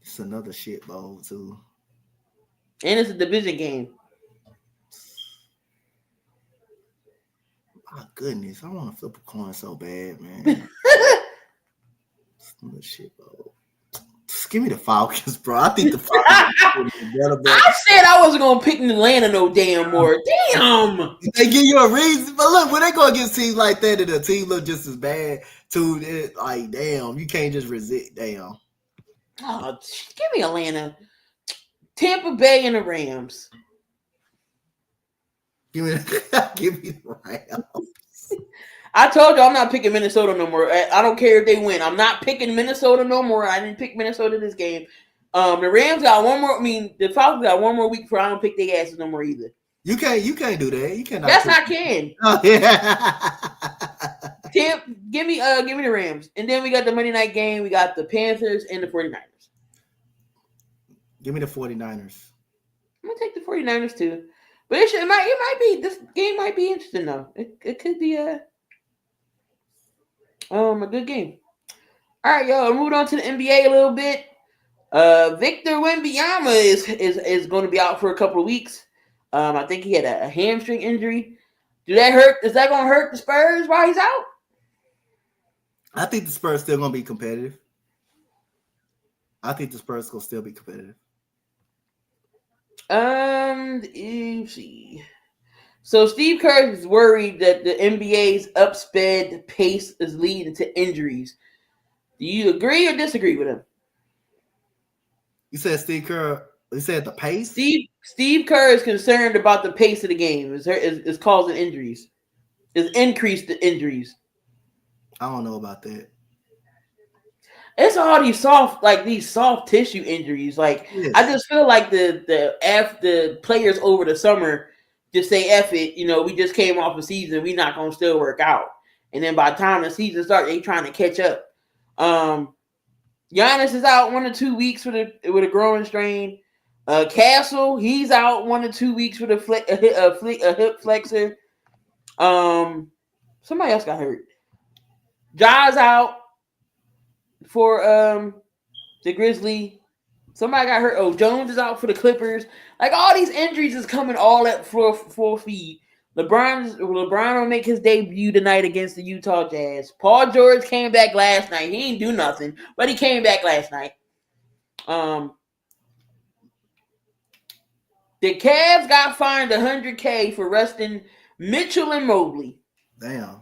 It's another shit bowl too. And it's a division game. My goodness, I want to flip a coin so bad, man. It's another shit bowl. Just give me the Falcons, bro. I think the Falcons better, bro. I said I wasn't gonna pick Atlanta no damn more. Damn. They give you a reason, but look, when they go against teams like that, and the team look just as bad, too. Like, damn, you can't just resist. Damn. Oh, give me Atlanta. Tampa Bay and the Rams. Give me the Rams. I told you I'm not picking Minnesota no more. I don't care if they win. I'm not picking Minnesota no more. I didn't pick Minnesota this game. The Rams got one more. I mean, the Falcons got one more week before I don't pick their asses no more either. You can't do that. You cannot. Yes, I can. Oh, yeah. Give me the Rams. And then we got the Monday night game. We got the Panthers and the 49ers. Give me the 49ers. I'm gonna take the 49ers too. But it might be, this game might be interesting though. It could be a good game. All right, y'all. Moving on to the NBA a little bit. Victor Wembanyama is going to be out for a couple of weeks. I think he had a hamstring injury. Do that hurt? Is that going to hurt the Spurs while he's out? I think the Spurs still going to be competitive. I think the Spurs going to still be competitive. Let's see. So Steve Kerr is worried that the NBA's upsped pace is leading to injuries. Do you agree or disagree with him? You said Steve Kerr. You said the pace. Steve Kerr is concerned about the pace of the game. Is causing injuries. Is increased the injuries. I don't know about that. It's all these soft tissue injuries. Like I Yes. just feel like the players over the summer just say F it. We just came off a season. We not gonna still work out. And then by the time the season starts, they trying to catch up. Giannis is out 1 to 2 weeks with a growing strain. Castle, he's out 1 to 2 weeks with a hip flexor. Somebody else got hurt. Ja's out for the Grizzly. Somebody got hurt. Oh, Jones is out for the Clippers. Like all these injuries is coming all at full speed. LeBron will make his debut tonight against the Utah Jazz. Paul George came back last night. He didn't do nothing, but he came back last night. The Cavs got fined $100K for resting Mitchell and Mobley. Damn.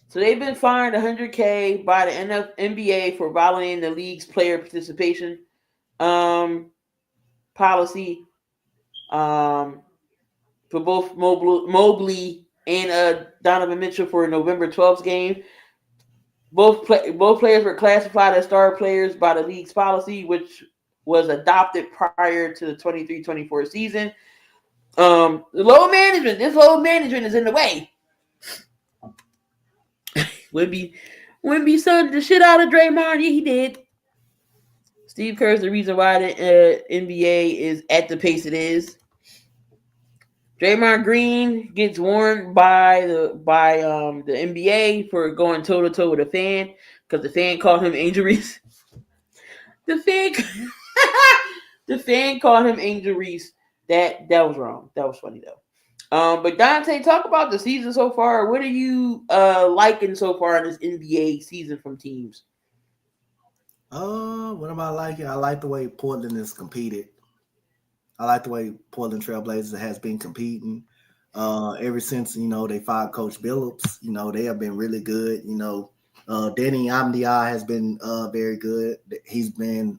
So they've been fined $100K by the NBA for violating the league's player participation policy. For both Mobley and Donovan Mitchell for November 12th game. Both players were classified as star players by the league's policy, which was adopted prior to the 23-24 season. This load management is in the way. Wemby sunned the shit out of Draymond. Yeah, he did. Steve Kerr's the reason why the NBA is at the pace it is. Draymond Green gets warned by the NBA for going toe to toe with a fan because the fan called him Angel Reese. The fan called him Angel Reese. That was wrong. That was funny though. But Donte, talk about the season so far. What are you liking so far in this NBA season from teams? What am I liking? I like the way Portland has competed. I like the way Portland Trailblazers has been competing. Ever since, they fired Coach Billups, they have been really good. Danny Amdia has been very good. He's been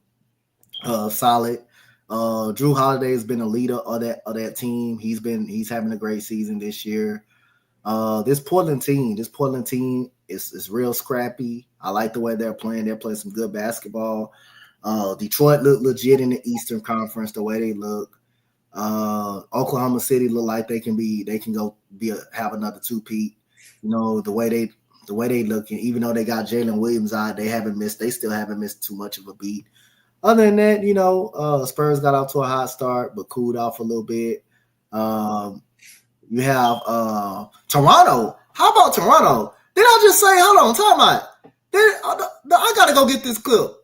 solid. Drew Holiday has been a leader of that team. He's having a great season this year. This Portland team is real scrappy. I like the way they're playing. They're playing some good basketball. Detroit look legit in the Eastern Conference, the way they look. Oklahoma City look like they can have another two-peat. The way they looking, even though they got Jalen Williams out, they still haven't missed too much of a beat. Other than that, Spurs got off to a hot start, but cooled off a little bit. You have Toronto. How about Toronto? Did I just say, hold on, time out. I got to go get this clip.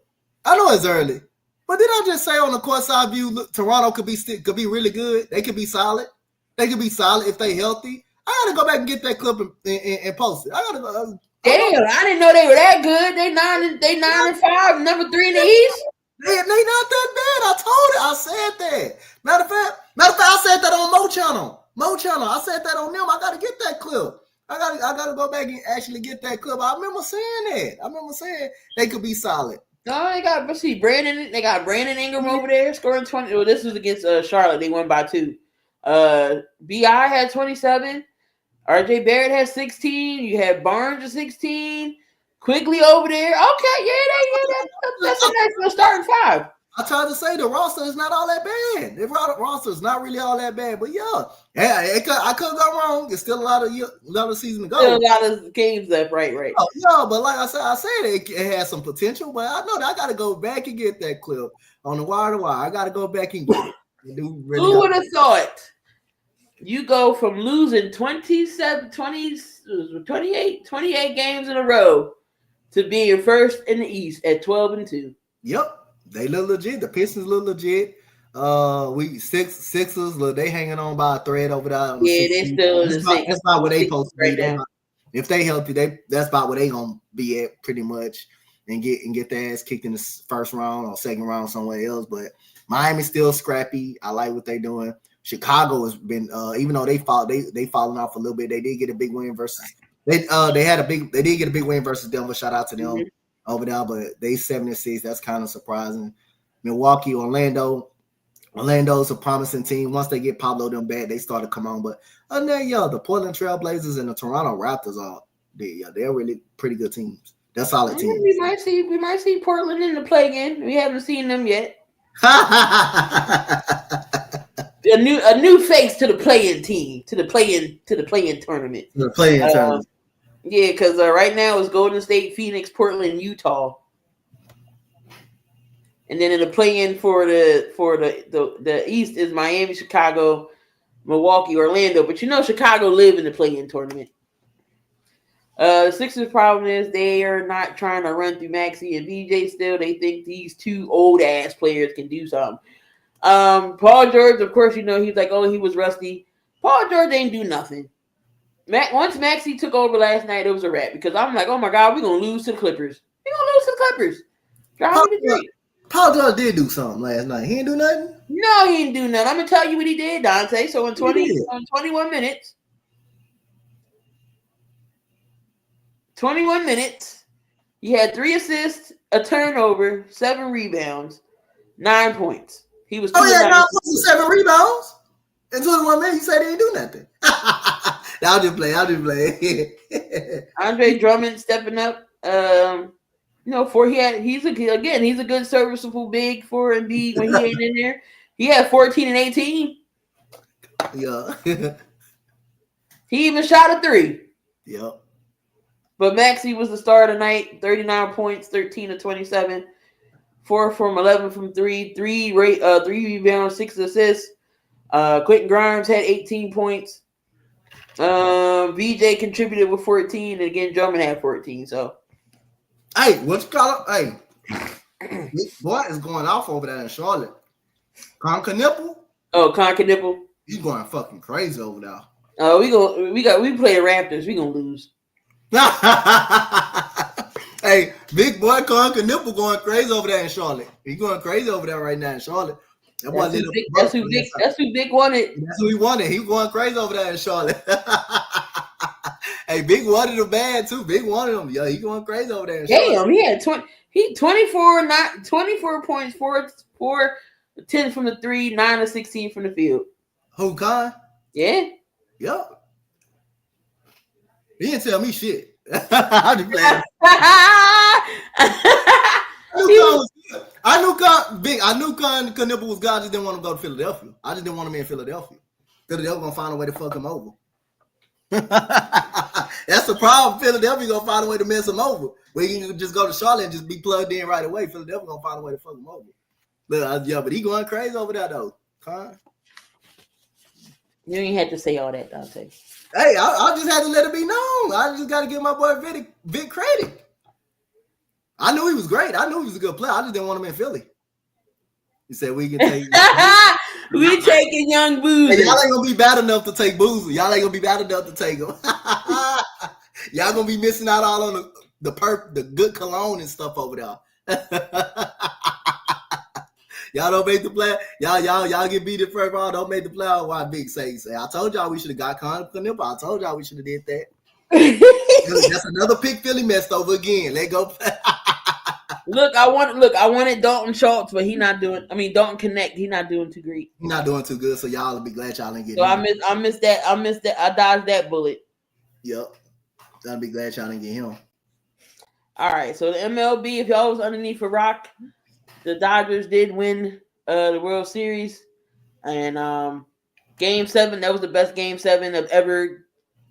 I know it's early, but did I just say on the court side view, look, Toronto could be really good. They could be solid. They could be solid if they healthy. I got to go back and get that clip and post it. I got to go. Damn, I didn't know they were that good. They 9-5, number 3 in the East. They not that bad. I told it. I said that. Matter of fact, I said that on Mo Channel. I said that on them. I got to get that clip. I got to go back and actually get that clip. I remember saying that. I remember saying they could be solid. No, they got Brandon. They got Brandon Ingram over there scoring 20. Well, this was against Charlotte. They won by 2. Bi had 27. RJ Barrett had 16. You had Barnes at 16. Quigley over there. Okay, that's a nice little starting 5. I tried to say the roster is not all that bad. The roster is not really all that bad, but I could go wrong. There's still a lot of season to go. Still a lot of games left, right. Oh, yeah, but like I said it has some potential. But I know that I got to go back and get that clip on the wire to wire. I got to go back and get it. Who would have thought you go from losing 28 games in a row to being first in the East at 12-2? Yep. They look legit. The Pistons look legit. Sixers look, they hanging on by a thread over there. Yeah, they still in the six. That's about where they supposed to be. Right now. If they healthy, that's about where they gonna be at pretty much, and get their ass kicked in the first round or second round somewhere else. But Miami's still scrappy. I like what they're doing. Chicago has been even though they fallen off a little bit, they did get a big win versus they did get a big win versus Denver. Shout out to them over there, but they 7-6. That's kind of surprising. Milwaukee, Orlando's a promising team. Once they get Pablo them back, they start to come on. But other than that, the Portland Trailblazers and the Toronto Raptors They're really pretty good teams. They're solid teams. We might see Portland in the play-in. We haven't seen them yet. A new face to the play-in team, to the play-in tournament. The play-in tournament. Yeah, because right now it's Golden State, Phoenix, Portland, Utah, and then in the play-in for the East is Miami, Chicago, Milwaukee, Orlando. But Chicago live in the play-in tournament. The Sixers' problem is they are not trying to run through Maxey and VJ still. They think these two old-ass players can do something. Paul George, of course, he's like, oh, he was rusty. Paul George ain't do nothing. Once Maxey took over last night, it was a wrap because I'm like, oh my God, we're going to lose to the Clippers. We're going to lose to the Clippers. Paul George did do something last night. He didn't do nothing? No, he didn't do nothing. I'm going to tell you what he did, Dante. So in 21 minutes, 21 minutes, he had 3 assists, a turnover, 7 rebounds, 9 points. He was 9 points and 7 rebounds in 21 minutes. He said he didn't do nothing. I'll just play. Andre Drummond stepping up. He's a good serviceable big for Embiid when he ain't in there. He had 14 and 18. Yeah. He even shot a 3. Yep. But Maxey was the star of the night. 39 points, 13 to 27. 4 from 11 from 3. 3 rebounds, 6 assists. Quentin Grimes had 18 points. VJ contributed with 14, and again, Drummond had 14. So, hey, what you call it? Hey, this boy is going off over there in Charlotte. Conker-Nipple? Oh, Conker-Nipple. He's going fucking crazy over there. Oh, we play the Raptors. We gonna lose. Hey, big boy Conker-Nipple going crazy over there in Charlotte. He's going crazy over there right now in Charlotte. That's who Big wanted. That's who he wanted. He going crazy over there in Charlotte. Hey, Big wanted him bad too. Big wanted him. Yo, he going crazy over there in Charlotte. Damn, he had 24 points, 4 10 from the 3, 9 to 16 from the field. Who, Con? Yeah. Yup. He didn't tell me shit. I'm just playing. I knew Conker-Nipple was God. I just didn't want him to go to Philadelphia. I just didn't want him in Philadelphia. Philadelphia gonna find a way to fuck him over. That's the problem. Philadelphia gonna find a way to mess him over. Where he can just go to Charlotte and just be plugged in right away. Philadelphia gonna find a way to fuck him over. But he going crazy over there though. Con. You ain't had to say all that, Dante. Hey, I just had to let it be known. I just got to give my boy Vic credit. I knew he was great. I knew he was a good player. I just didn't want him in Philly. He said we can take. We taking young Boozer. Hey, y'all ain't gonna be bad enough to take Boozer. Y'all ain't gonna be bad enough to take him. Y'all gonna be missing out all on the good cologne and stuff over there. Y'all don't make the play. Y'all get beat in first round. Don't make the playoff. Why Big say? I told y'all we should have got Conker-Nipple. I told y'all we should have did that. That's another pick Philly messed over again. Let go. Look, I wanted Dalton Schultz, but Dalton Connect. He's not doing too great. He's not doing too good, so y'all will be glad y'all didn't get. So him. I missed that. I dodged that bullet. Yep, I'll be glad y'all didn't get him. All right, so the MLB, if y'all was underneath a rock, the Dodgers did win the World Series, and Game 7, that was the best Game 7 of ever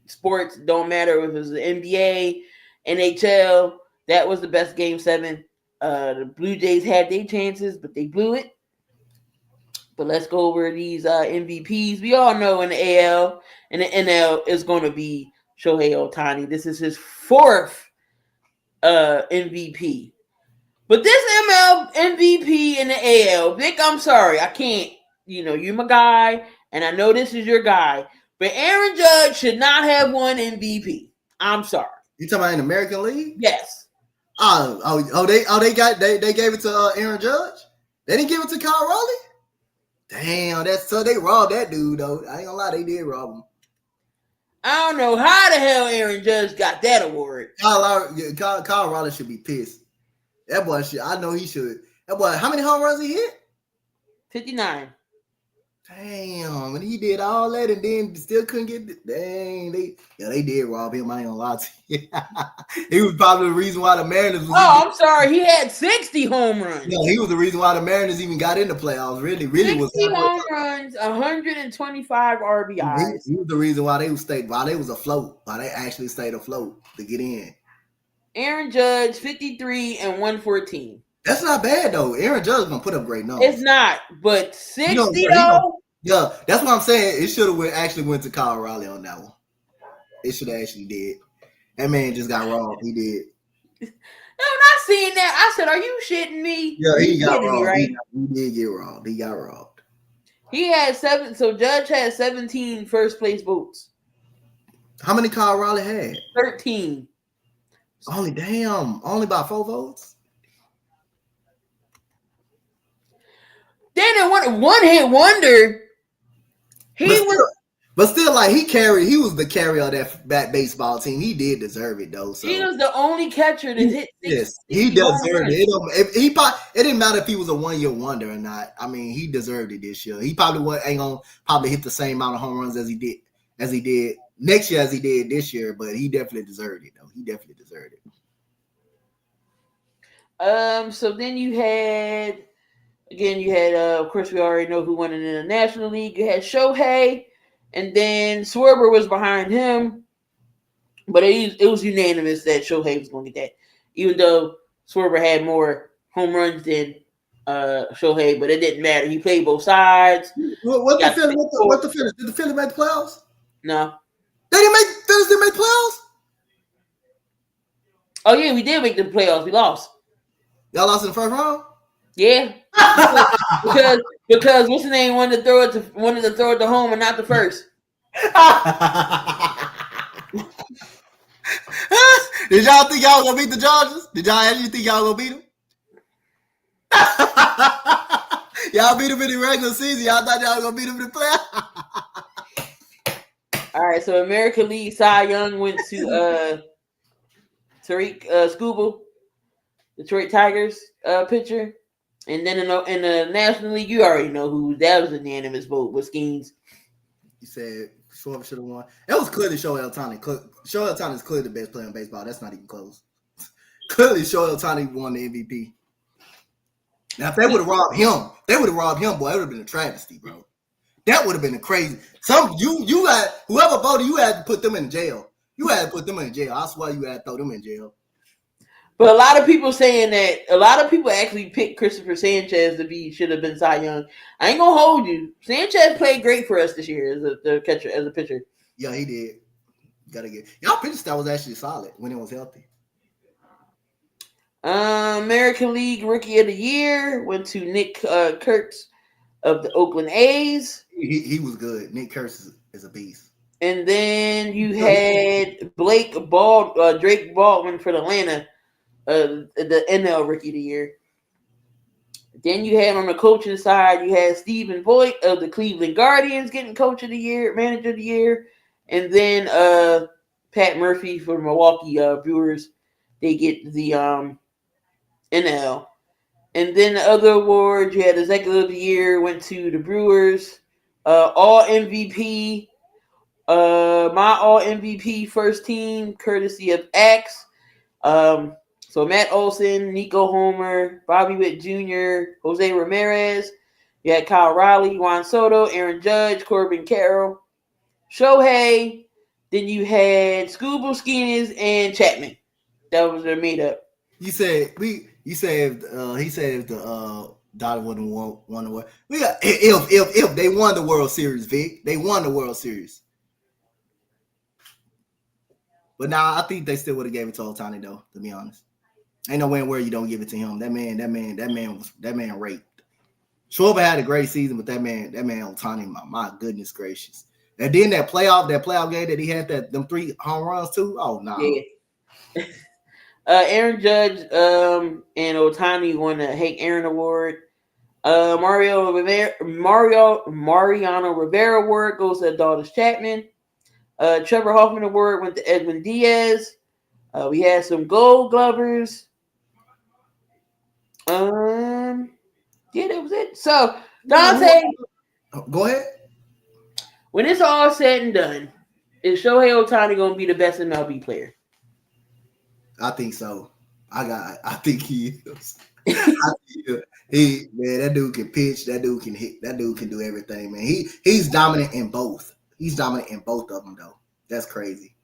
sports. Don't matter if it was the NBA, NHL, that was the best Game 7. The Blue Jays had their chances, but they blew it. But let's go over these MVPs. We all know in the AL and the NL is going to be Shohei Ohtani. This is his 4th MVP. But this ML MVP in the AL, Vic, I'm sorry. I can't. You're my guy, and I know this is your guy. But Aaron Judge should not have won MVP. I'm sorry. You talking about in the American League? Yes. They gave it to Aaron Judge? They didn't give it to Kyle Raleigh? Damn, they robbed that dude though. I ain't gonna lie, they did rob him. I don't know how the hell Aaron Judge got that award. Kyle Raleigh should be pissed. That boy should. I know he should. That boy, how many home runs he hit? 59. Damn, and he did all that and then still couldn't get the, dang, they did rob him. I ain't gonna lie to you. He was probably the reason why the Mariners was I'm sorry. He had 60 home runs. he was the reason why the Mariners even got in the playoffs. Really 60 was home runs, 125 RBIs. he was the reason why they was afloat, why they actually stayed afloat to get in. Aaron Judge, 53 and 114. That's not bad though. Aaron Judge is gonna put up great numbers. It's not, but 60 though. Yeah, that's what I'm saying. It should have actually went to Kyle Riley on that one. It should have actually did. That man just got robbed. He did. No, I'm not seeing that. I said, "Are you shitting me?" Yeah, he got robbed. Right? He did get robbed. He got robbed. He had 7. So Judge had 17 first place votes. How many Kyle Riley had? 13. Only by 4 votes. Then it one hit wonder. But still, like he was the carrier of that baseball team. He did deserve it though. So he was the only catcher that hit. Yes, he deserved it. It didn't matter if he was a 1-year wonder or not. I mean, he deserved it this year. He ain't gonna hit the same amount of home runs as he did next year as he did this year. But he definitely deserved it though. He definitely deserved it. So then you had. Again, you had, of course, we already know who won in the National League. You had Shohei, and then Schwarber was behind him. But it was unanimous that Shohei was going to get that, even though Schwarber had more home runs than Shohei. But it didn't matter. He played both sides. What the finish? Did the Phillies make the playoffs? No. Phillies didn't make playoffs? Oh, yeah, we did make the playoffs. We lost. Y'all lost in the first round? Yeah. because what's the name wanted to throw it to home and not the first. Did y'all think y'all gonna beat the Dodgers? Did y'all actually think y'all gonna beat them? Y'all beat them in the regular season. Y'all thought y'all gonna beat them in the playoffs. All right, so American League Cy Young went to Tariq Skubal, Detroit Tigers pitcher. And then in the National League, you already know who. That was a unanimous vote with Skeens. You said Schwarber should have won. That was clearly Shohei Ohtani. Shohei Ohtani is clearly the best player in baseball. That's not even close. Clearly, Shohei Ohtani won the MVP. Now, if they would have robbed him, boy, it would have been a travesty, bro. That would have been a crazy. You had whoever voted, you had to put them in jail. You had to put them in jail. I swear you had to throw them in jail. But a lot of people saying that a lot of people actually picked Christopher Sanchez should have been Cy Young. I ain't gonna hold you. Sanchez played great for us this year as a pitcher. Yeah, he did. Y'all pitching style was actually solid when it was healthy. American League Rookie of the Year went to Nick Kurtz of the Oakland A's. He was good. Nick Kurtz is a beast. And then you had Drake Baldwin for Atlanta. The NL Rookie of the Year. Then you had on the coaching side, you had Stephen Voigt of the Cleveland Guardians getting Coach of the Year, Manager of the Year, and then Pat Murphy for Milwaukee Brewers. They get the NL. And then the other awards, you had Executive of the Year went to the Brewers. All MVP, my All MVP first team, courtesy of Axe. So Matt Olson, Nico Homer, Bobby Witt Jr., Jose Ramirez. You had Kyle Riley, Juan Soto, Aaron Judge, Corbin Carroll, Shohei. Then you had Skubal, Skeens, and Chapman. That was their meetup. He said if the Dodgers wouldn't won the World. We got if they won the World Series, Vic. They won the World Series. But now I think they still would have gave it to Ohtani though, to be honest. Ain't no way where you don't give it to him. That man raped. Schwarber had a great season, but that man Ohtani, my goodness gracious. And then that playoff game that he had them 3 home runs too. Oh no. Yeah. Aaron Judge and Ohtani won the Hank Aaron Award. Mariano Rivera Award goes to Adolis Chapman. Trevor Hoffman Award went to Edwin Diaz. We had some Gold Glovers. Yeah, that was it. So Donte, Go ahead. When it's all said and done, is Shohei Ohtani going to be the best MLB player? I think so. I think he is. Man, that dude can pitch. That dude can hit. That dude can do everything, man. He's dominant in both. He's dominant in both of them, though. That's crazy.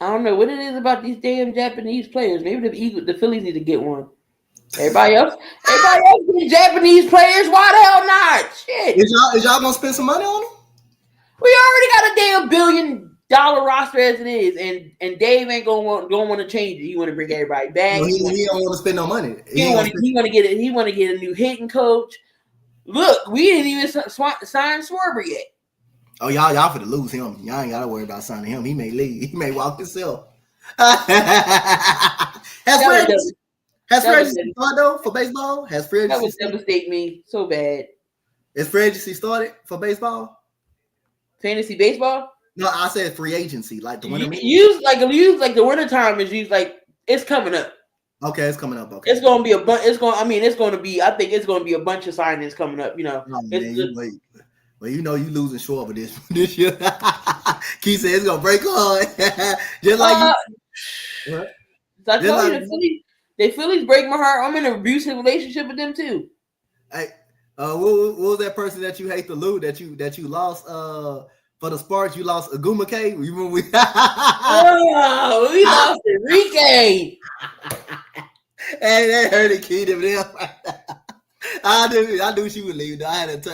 I don't know what it is about these damn Japanese players. Maybe the Phillies need to get one. Everybody else get Japanese players. Why the hell not? Shit. Is y'all gonna spend some money on them? We already got a damn $1 billion roster as it is, and Dave ain't gonna want to change it. He want to bring everybody back. Well, he don't want to spend no money. He want to get a new hitting coach. Look, we didn't even sign Schwarber yet. Oh, y'all for to lose him. Y'all ain't gotta worry about signing him. He may leave. He may walk himself. Has Reggie started though for baseball? Has free agency that would devastate me so bad. Is free agency started for baseball? Fantasy baseball? No, I said free agency, like the winter. Use like the winter time is used like it's coming up. Okay, it's coming up. Okay, it's gonna be a bunch. I think it's gonna be a bunch of signings coming up. You know, well, you know you losing short of this year. Keith said it's gonna break hard, just like you. I told you the Phillies break my heart. I'm in an abusive relationship with them too. Hey, what was that person that you hate to lose that you lost? For the Sparks, you lost Aguma K. You remember we? We lost Enrique. And that hurt the kid of them. I knew she would leave. I was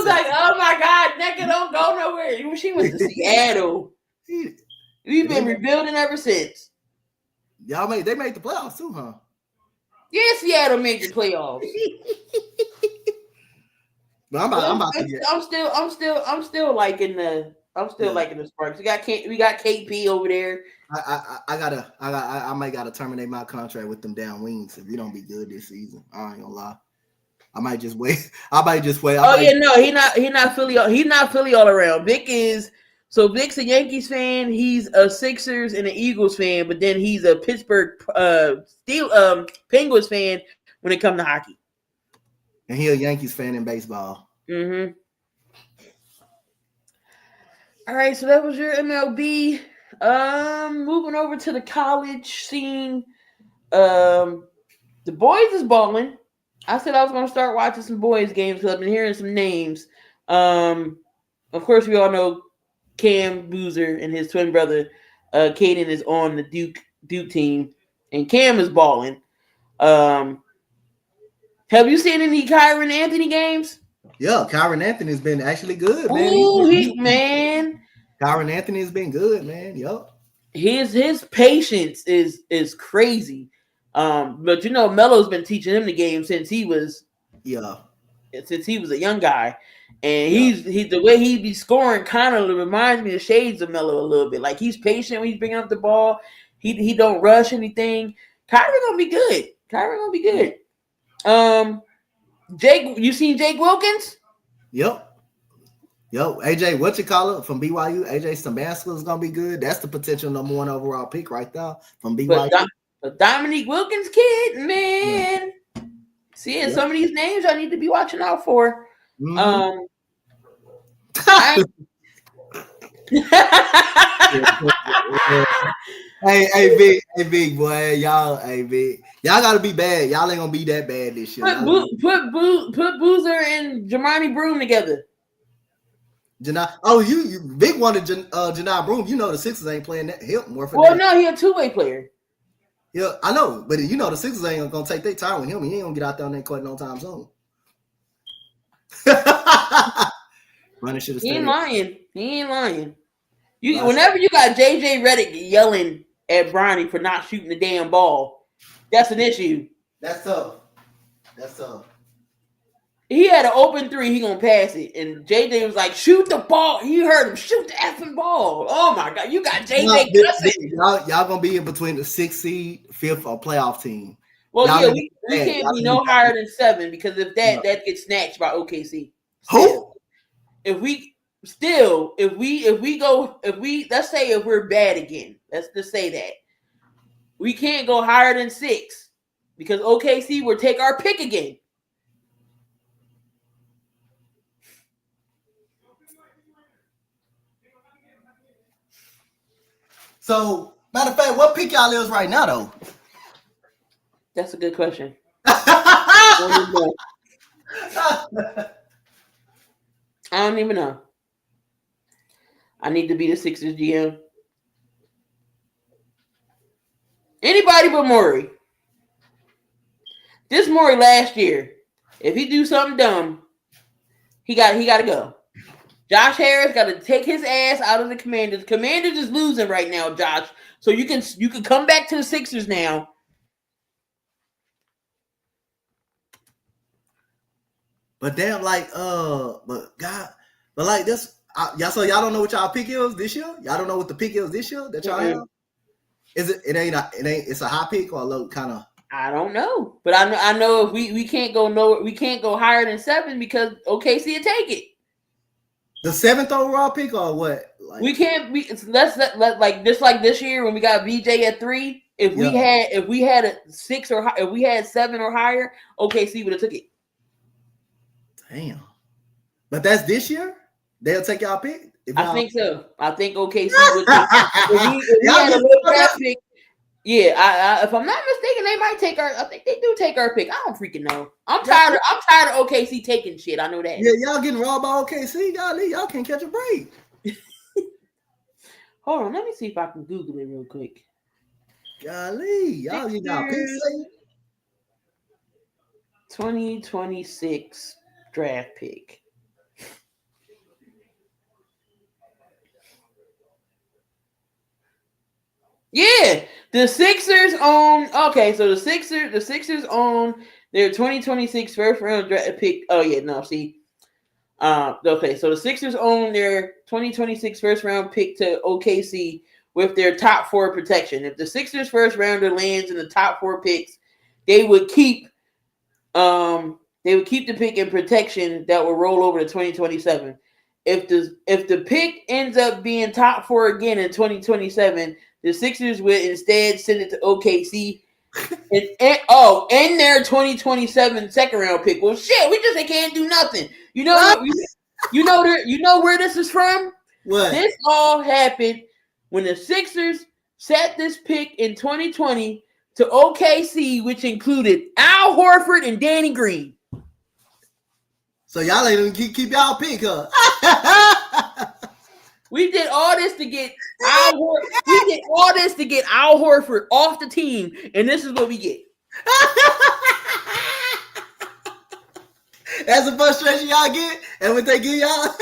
like, oh my God, Necka don't go nowhere. She went to Seattle. We've been rebuilding ever since. They made the playoffs too, huh? Yeah, Seattle made the playoffs. But I'm still liking the Sparks. We got KP over there. I might gotta terminate my contract with them down wings if you don't be good this season. I ain't gonna lie. I might just wait. He's not Philly all around. Vic's a Yankees fan. He's a Sixers and an Eagles fan, but then he's a Pittsburgh Penguins fan when it comes to hockey. And he a Yankees fan in baseball. Mm-hmm. All right, so that was your MLB. Moving over to the college scene. The boys is balling. I said I was going to start watching some boys games because I've been hearing some names. Of course, we all know Cam Boozer and his twin brother, Caden, is on the Duke team, and Cam is balling. Have you seen any Kyron Anthony games? Yeah, Kyron Anthony's been actually good, man. Ooh, Kyron Anthony's been good, man. Yup. His patience is crazy. But Melo's been teaching him the game since he was a young guy, and he's the way he be scoring kind of reminds me of shades of Melo a little bit. Like he's patient when he's bringing up the ball. He don't rush anything. Kyron gonna be good. Jake, you seen Jake Wilkins? Yep. AJ, what you call it from BYU? AJ Stambaskis is gonna be good. That's the potential number 1 overall pick right there from BYU. But Dominique Wilkins kid, man. Yeah. Seeing some of these names I need to be watching out for. Mm-hmm. Hey, big boy, y'all gotta be bad. Y'all ain't gonna be that bad this year. Put Boozer and Jamani Broom together. You big wanted Janai Broom. The Sixers ain't playing that help more for. Well, no, he a two-way player. Yeah, I know, but the Sixers ain't gonna take their time with him. He ain't gonna get out there on that court no time soon. He ain't lying. Whenever you got JJ Redick yelling at Bronny for not shooting the damn ball, that's an issue. That's tough. He had an open three, he gonna pass it, and JJ was like, "Shoot the ball." You heard him, "Shoot the effing ball." Oh my God, you got JJ cussing. Y'all gonna be in between the 6th seed, 5th, or playoff team. Well, we can't be no higher than 7 because if that gets snatched by OKC. Who? Let's say if we're bad again, let's just say that we can't go higher than 6 because OKC will take our pick again. So, matter of fact, what pick y'all is right now, though? That's a good question. I don't even know. I need to be the Sixers GM. Anybody but Morey. This Morey last year, if he do something dumb, he got to go. Josh Harris got to take his ass out of the Commanders. The Commanders is losing right now, Josh. So you can come back to the Sixers now. But damn, like, but like this, so y'all don't know what y'all pick is this year. Y'all don't know what the pick is this year that y'all have. Is it? It ain't. It's a high pick or a low kind of. I don't know, but I know if we can't go nowhere, we can't go higher than 7 because OKC will take it. The 7th overall pick or what? Like, we can't. Let's like just like this year when we got VJ at 3. If we had a 6 or if we had 7 or higher, OKC would have took it. Damn. But that's this year? They'll take y'all pick? I think so. I think OKC would take if we had a low draft pick. Yeah, I if I'm not mistaken, they might take our. I think they do take our pick. I don't freaking know. I'm tired of OKC taking shit. I know that. Yeah, y'all getting robbed by OKC. Y'all can't catch a break. Hold on, let me see if I can Google it real quick. Golly, y'all get y'all picks. 2026 draft pick. Yeah, the Sixers own. Okay, so the Sixers own their 2026 first round draft pick. Oh yeah, no, see. Okay, so the Sixers own their 2026 first round pick to OKC with their top 4 protection. If the Sixers first rounder lands in the top 4 picks, they would keep the pick in protection that will roll over to 2027. If the pick ends up being top 4 again in 2027, the Sixers would instead send it to OKC and their 2027 second round pick. Well, shit, we just can't do nothing. You know where this is from? What? This all happened when the Sixers set this pick in 2020 to OKC, which included Al Horford and Danny Green. So y'all ain't even keep y'all pick, huh? We did all this to get Al Horford off the team, and this is what we get. That's the frustration y'all get, and what they give y'all.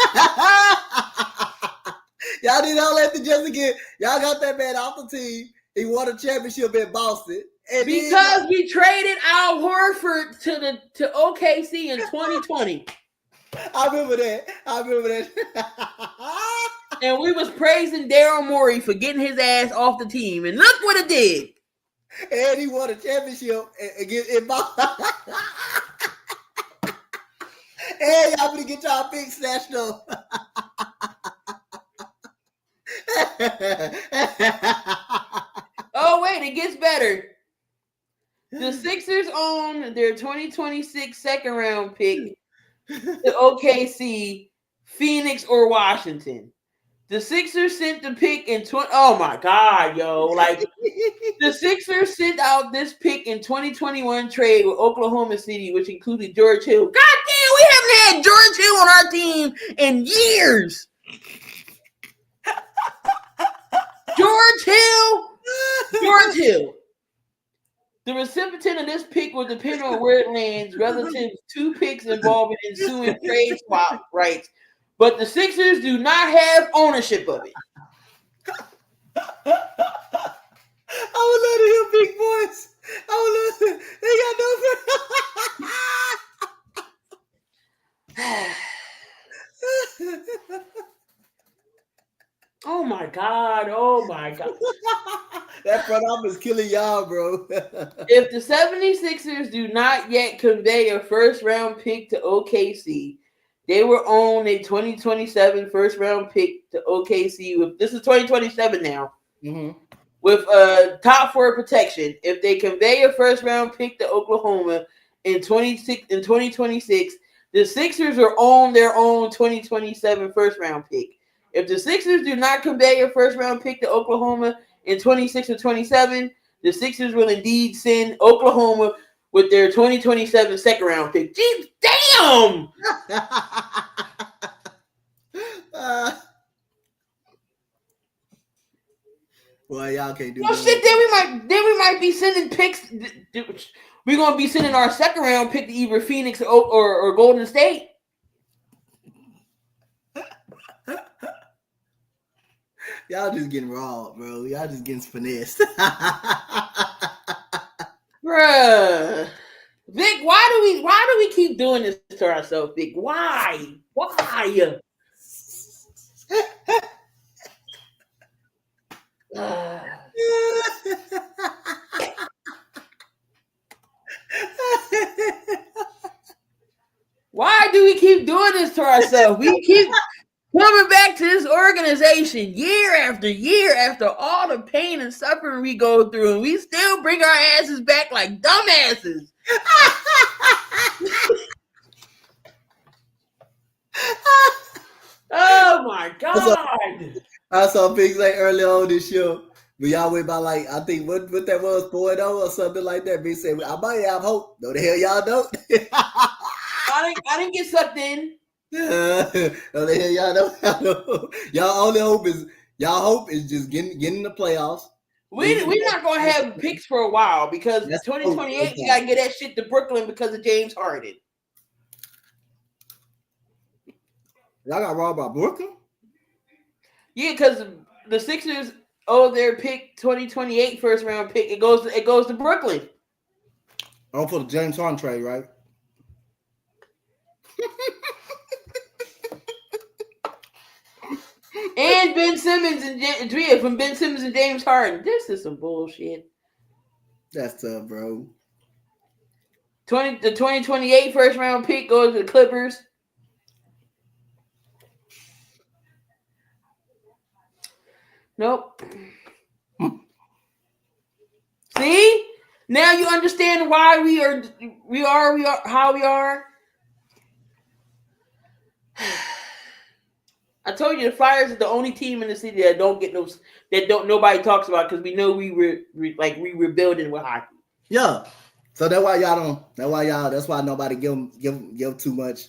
Y'all did all that to just get y'all got that man off the team. He won a championship in Boston. Because we traded Al Horford to OKC in 2020. I remember that. And we was praising Daryl Morey for getting his ass off the team. And look what it did. And he won a championship in Boston. And y'all gonna get y'all pick snatched up. Oh, wait, it gets better. The Sixers own their 2026 second round pick to OKC, Phoenix, or Washington. The Sixers sent the pick in oh my God, yo. Like the Sixers sent out this pick in 2021 trade with Oklahoma City, which included George Hill. God damn, we haven't had George Hill on our team in years. George Hill. The recipient of this pick will depend on where it lands relative to 2 picks involving ensuing trade swap rights. But the Sixers do not have ownership of it. I would love to hear big boys. I would love to. They got no. Oh my God. That front office killing y'all, bro. If the 76ers do not yet convey a first round pick to OKC, they will own a 2027 first round pick to OKC. This is 2027 now. Mm-hmm. With top 4 protection. If they convey a first round pick to Oklahoma in 2026, the Sixers will own their own 2027 first round pick. If the Sixers do not convey a first round pick to Oklahoma in 26 or 27, the Sixers will indeed send Oklahoma with their 2027 second round pick. Jeez, damn! Well, y'all can't do Well, that. shit. Then we might be sending picks. We're gonna be sending our second round pick to either Phoenix or Golden State. Y'all just getting raw, bro. Y'all just getting finessed. Bruh. Vic, why do we keep doing this to ourselves, Vic? Why? Why do we keep doing this to ourselves? We keep coming back to this organization year after year after all the pain and suffering we go through, and we still bring our asses back like dumbasses. Oh my God. I saw pics like early on this show. But y'all went by like, I think what that was, 4-0 or something like that. Big said, I might have hope. No, the hell y'all don't. I didn't get sucked in. No, the hell y'all don't. Y'all hope is just getting in the playoffs. We're not gonna have picks for a while because 2028 you gotta get that shit to Brooklyn because of James Harden. Y'all got robbed by Brooklyn? Yeah, because the Sixers owe their pick 2028 first round pick. It goes to Brooklyn. Oh, for the James Harden trade, right? And Ben Simmons and from Ben Simmons and James Harden. This is some bullshit. That's tough, bro. The 2028 first round pick goes to the Clippers. Nope. See? Now you understand why we are how we are. I told you the Flyers are the only team in the city that nobody talks about because we know we rebuilding with hockey. Yeah. So that's why y'all nobody give too much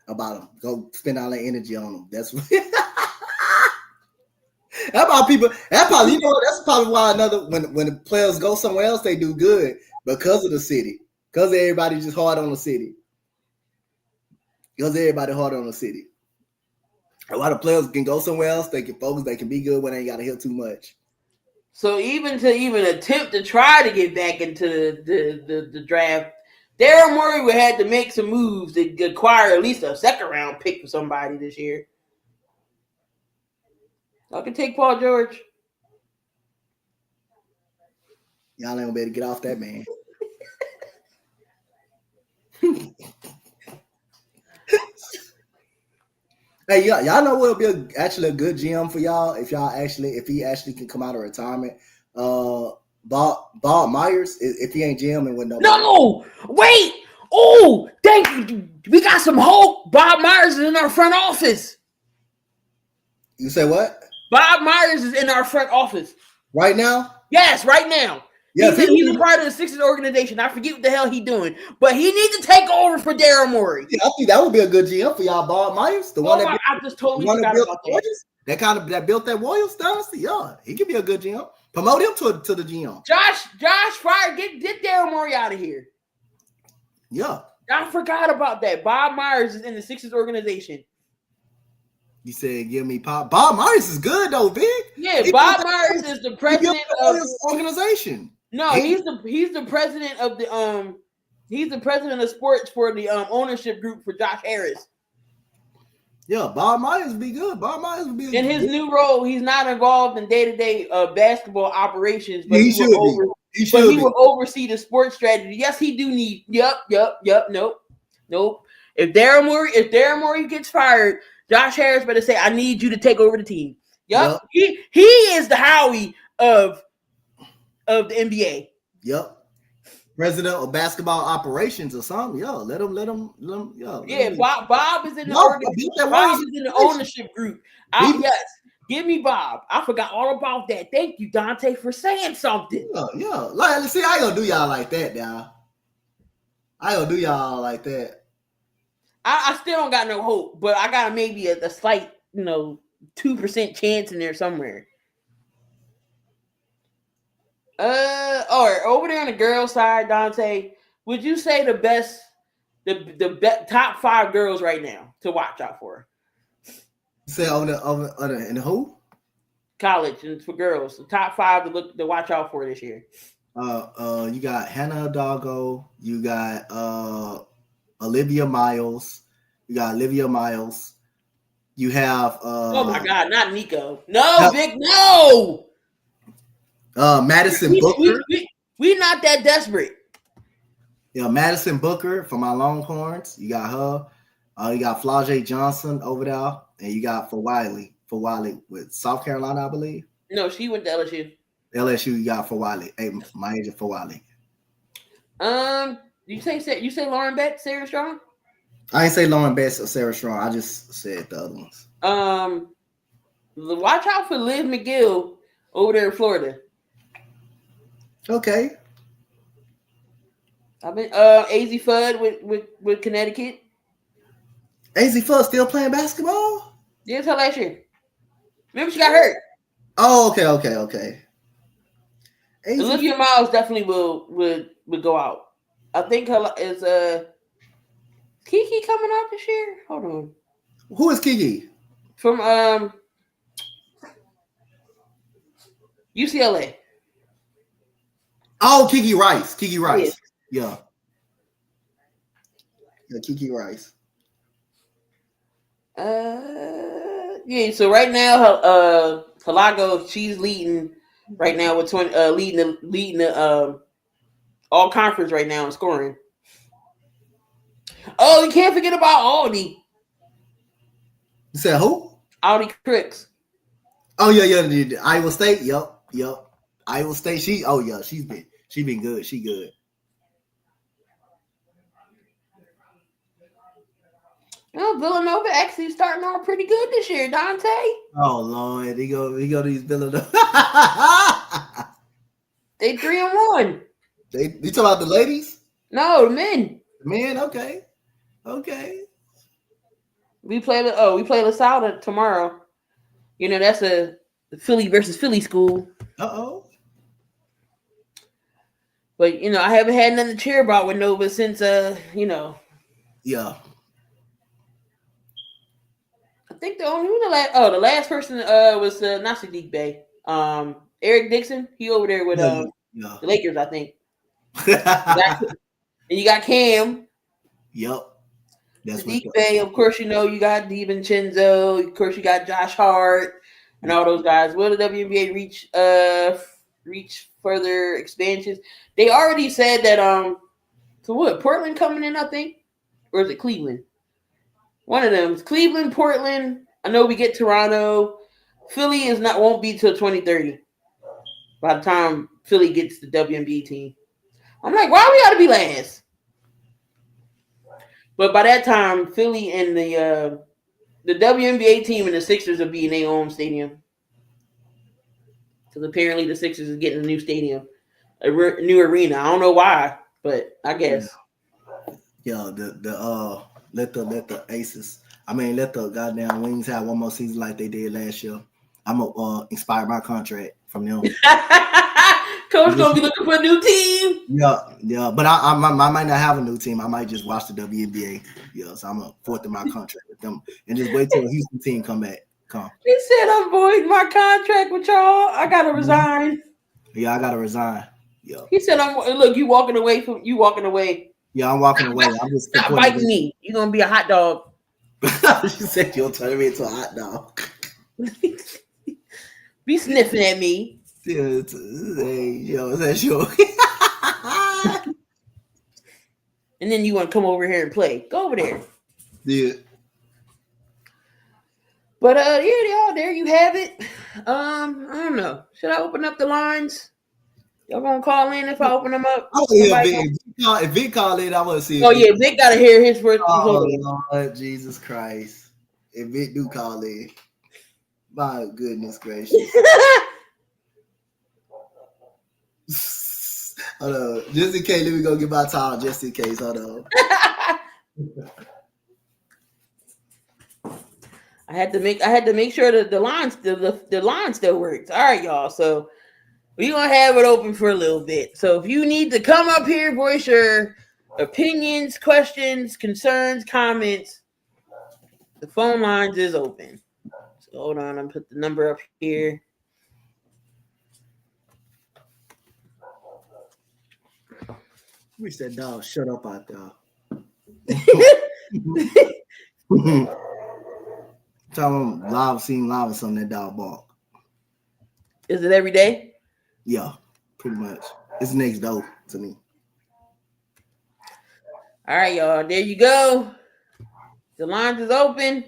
about them. Go spend all that energy on them. That's what that's probably why when the players go somewhere else, they do good because of the city. Because everybody just hard on the city. Because everybody hard on the city. A lot of players can go somewhere else, they can focus, they can be good when they ain't gotta hit too much. So even attempt to try to get back into the draft, Daryl Morey would have to make some moves to acquire at least a second round pick for somebody this year. I can take Paul George. Y'all ain't gonna be able to get off that man. Hey, y'all know what would be actually a good GM for y'all if he actually can come out of retirement. Bob Myers, if he ain't GM and with nobody. No, wait. Oh, thank you. We got some hope. Bob Myers is in our front office. You say what? Bob Myers is in our front office Right now? Yes, right now. Yes, he's a part of the Sixers organization. I forget what the hell he's doing, but he needs to take over for Daryl Morey. Yeah, I think that would be a good GM for y'all, Bob Myers, I just totally forgot about that. That built that Warriors dynasty. Yeah, he could be a good GM. Promote him to the GM. Josh Fryer, get Daryl Morey out of here. Yeah, I forgot about that. Bob Myers is in the Sixers organization. You said give me Bob Myers is good though, Vic. Yeah, Bob Myers is the president of the organization. No, he's the president of the he's the president of sports for the ownership group for Josh Harris. Yeah, Bob Myers would be good. Bob Myers would be in his new role. He's not involved in day-to-day basketball operations, but he will oversee the sports strategy. Yes, he do need. Yep. Nope. If Daryl Morey gets fired, Josh Harris better say, "I need you to take over the team." Yep. He is the Howie of the NBA. Yep. President of basketball operations or something. Yo, let him. Bob is in the ownership group. Yes. Give me Bob. I forgot all about that. Thank you, Dante, for saying something. Yeah. Like, see, I ain't gonna do y'all like that now. I ain't gonna do y'all like that. I still don't got no hope, but I got maybe a slight, 2% chance in there somewhere. All right, over there on the girls' side, Dante, would you say the top 5 girls right now to watch out for? You say in the who? College and for girls, the top 5 to watch out for this year. You got Hannah Doggo, you got Olivia Miles, you have Oh my God, not Nico. No, Vic, no. Madison Booker. We not that desperate. Yeah, Madison Booker for my Longhorns. You got her. You got Flau'jae Johnson over there, and you got for Wiley with South Carolina, I believe. No, she went to LSU. LSU, you got for Wiley. Hey, my agent for Wiley. You say Lauren Betts, Sarah Strong? I didn't say Lauren Betts or Sarah Strong. I just said the other ones. Watch out for Liz McGill over there in Florida. Okay. I've been AZ Fudd with Connecticut. AZ Fudd still playing basketball? Yeah, until last year. Remember she got hurt. Oh, okay. Olivia Miles definitely would go out. I think is Kiki coming out this year? Hold on. Who is Kiki? From UCLA. Oh, Kiki Rice. Yeah. Yeah, Kiki Rice. Yeah, so right now Halago, she's leading right now with 20 leading the all conference right now in scoring. Oh, you can't forget about Aldi. You said who? Aldi Cricks. Oh yeah. Iowa State. Yep. Iowa State. She's been good. She good. Well, Villanova actually starting off pretty good this year, Dante. Oh Lord, he go these Villanova. They 3-1. You talking about the ladies? No, the men. The men, okay. We play LaSalle tomorrow. That's a Philly versus Philly school. Uh-oh. But I haven't had nothing to cheer about with Nova since Yeah. I think the last person was not Sadiq Bey. Eric Dixon. He over there with the Lakers, I think. And you got Cam. Yep. That's Sadiq Bey, of course, you got DiVincenzo. Of course, you got Josh Hart and all those guys. Will the WNBA reach further expansions? They already said that so what, Portland coming in, I think? Or is it Cleveland? One of them. It's Cleveland, Portland. I know we get Toronto. Philly won't be till 2030. By the time Philly gets the WNBA team. I'm like, why we gotta be last? But by that time, Philly and the WNBA team and the Sixers will be in their own stadium. Because apparently the Sixers is getting a new stadium, a new arena. I don't know why, but I guess. Yeah, let the Aces. Let the goddamn Wings have one more season like they did last year. I'm gonna inspire my contract from them. Coach gonna be looking for a new team. Yeah. But I might not have a new team. I might just watch the WNBA. Yeah, so I'm gonna forfeit my contract with them and just wait till a Houston team come. He said I'm voiding my contract with y'all. I gotta resign. Yeah, I gotta resign. Yeah. He said you walking away. Yeah, I'm walking away. I'm just stop biting me. You're gonna be a hot dog. She said you'll turn me into a hot dog. Be sniffing at me. Hey, is that sure? And then you want to come over here and play. Go over there. Yeah. But there you have it. I don't know. Should I open up the lines? Y'all gonna call in if I open them up? If Vic call in, I want to see. Oh yeah, Vic gotta hear his first. Oh Lord, Jesus Christ! If Vic do call in, My goodness gracious. Hold on. Just in case, let me go get my towel just in case. Hold on. I had to make sure that the line still works. All right, y'all. So we're gonna have it open for a little bit. So if you need to come up here, voice your opinions, questions, concerns, comments, the phone lines is open. So hold on, I'm put the number up here. Wish that dog shut up out there. Tell him live, seen live or something, that dog bark. Is it every day? Yeah, pretty much. It's next door to me. All right, y'all. There you go. The lines is open.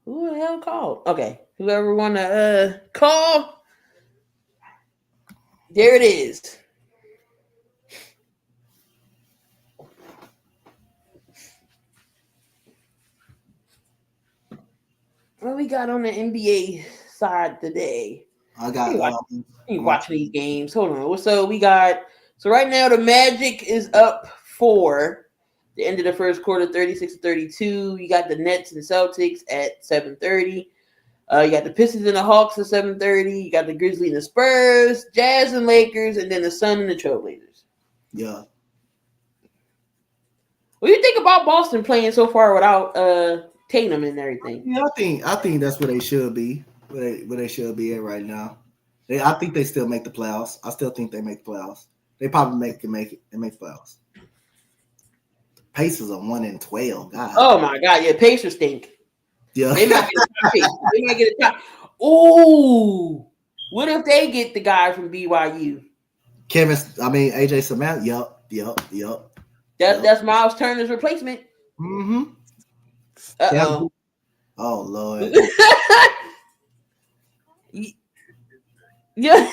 Who the hell called? Okay. Whoever wanna call, there it is. What we got on the NBA side today? I got watching these games. Hold on. So we got right now the Magic is up 4. The end of the first quarter, 36-32. You got the Nets and Celtics at 7:30. You got the Pistons and the Hawks at 7:30. You got the Grizzlies and the Spurs, Jazz and Lakers, and then the Sun and the Trailblazers. Yeah. What do you think about Boston playing so far without Tatum and everything? Yeah, I think that's where they should be. Where they should be at right now. I think they still make the playoffs. I still think they make the playoffs. They probably make playoffs. The Pacers are 1-12. God. Oh my God! Yeah, Pacers stink. Yeah. They might get a top. Oh, what if they get the guy from BYU? AJ Samantha. Yup. That's Miles Turner's replacement. Mm-hmm. Uh-oh. Oh Lord. Yeah.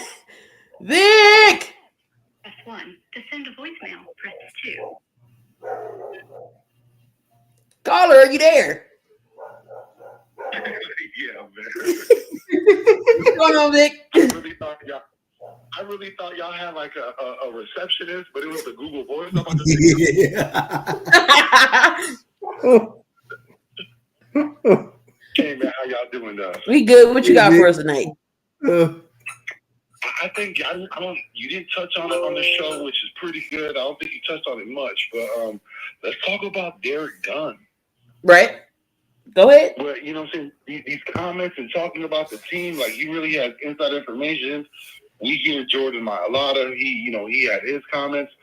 Vic! Press 1. To send a voicemail, press 2. Caller, are you there? Yeah, man. What's going on, Vic? I really thought y'all had like a receptionist, but it was a Google Voice. Hey man, how y'all doing? We good. What you got for us tonight? I think I don't. You didn't touch on it on the show, which is pretty good. I don't think you touched on it much, but let's talk about Derek Gunn. Right. Go ahead. But you know what I'm saying? These comments and talking about the team, like he really has inside information. We hear Jordan Mailata. He had his comments.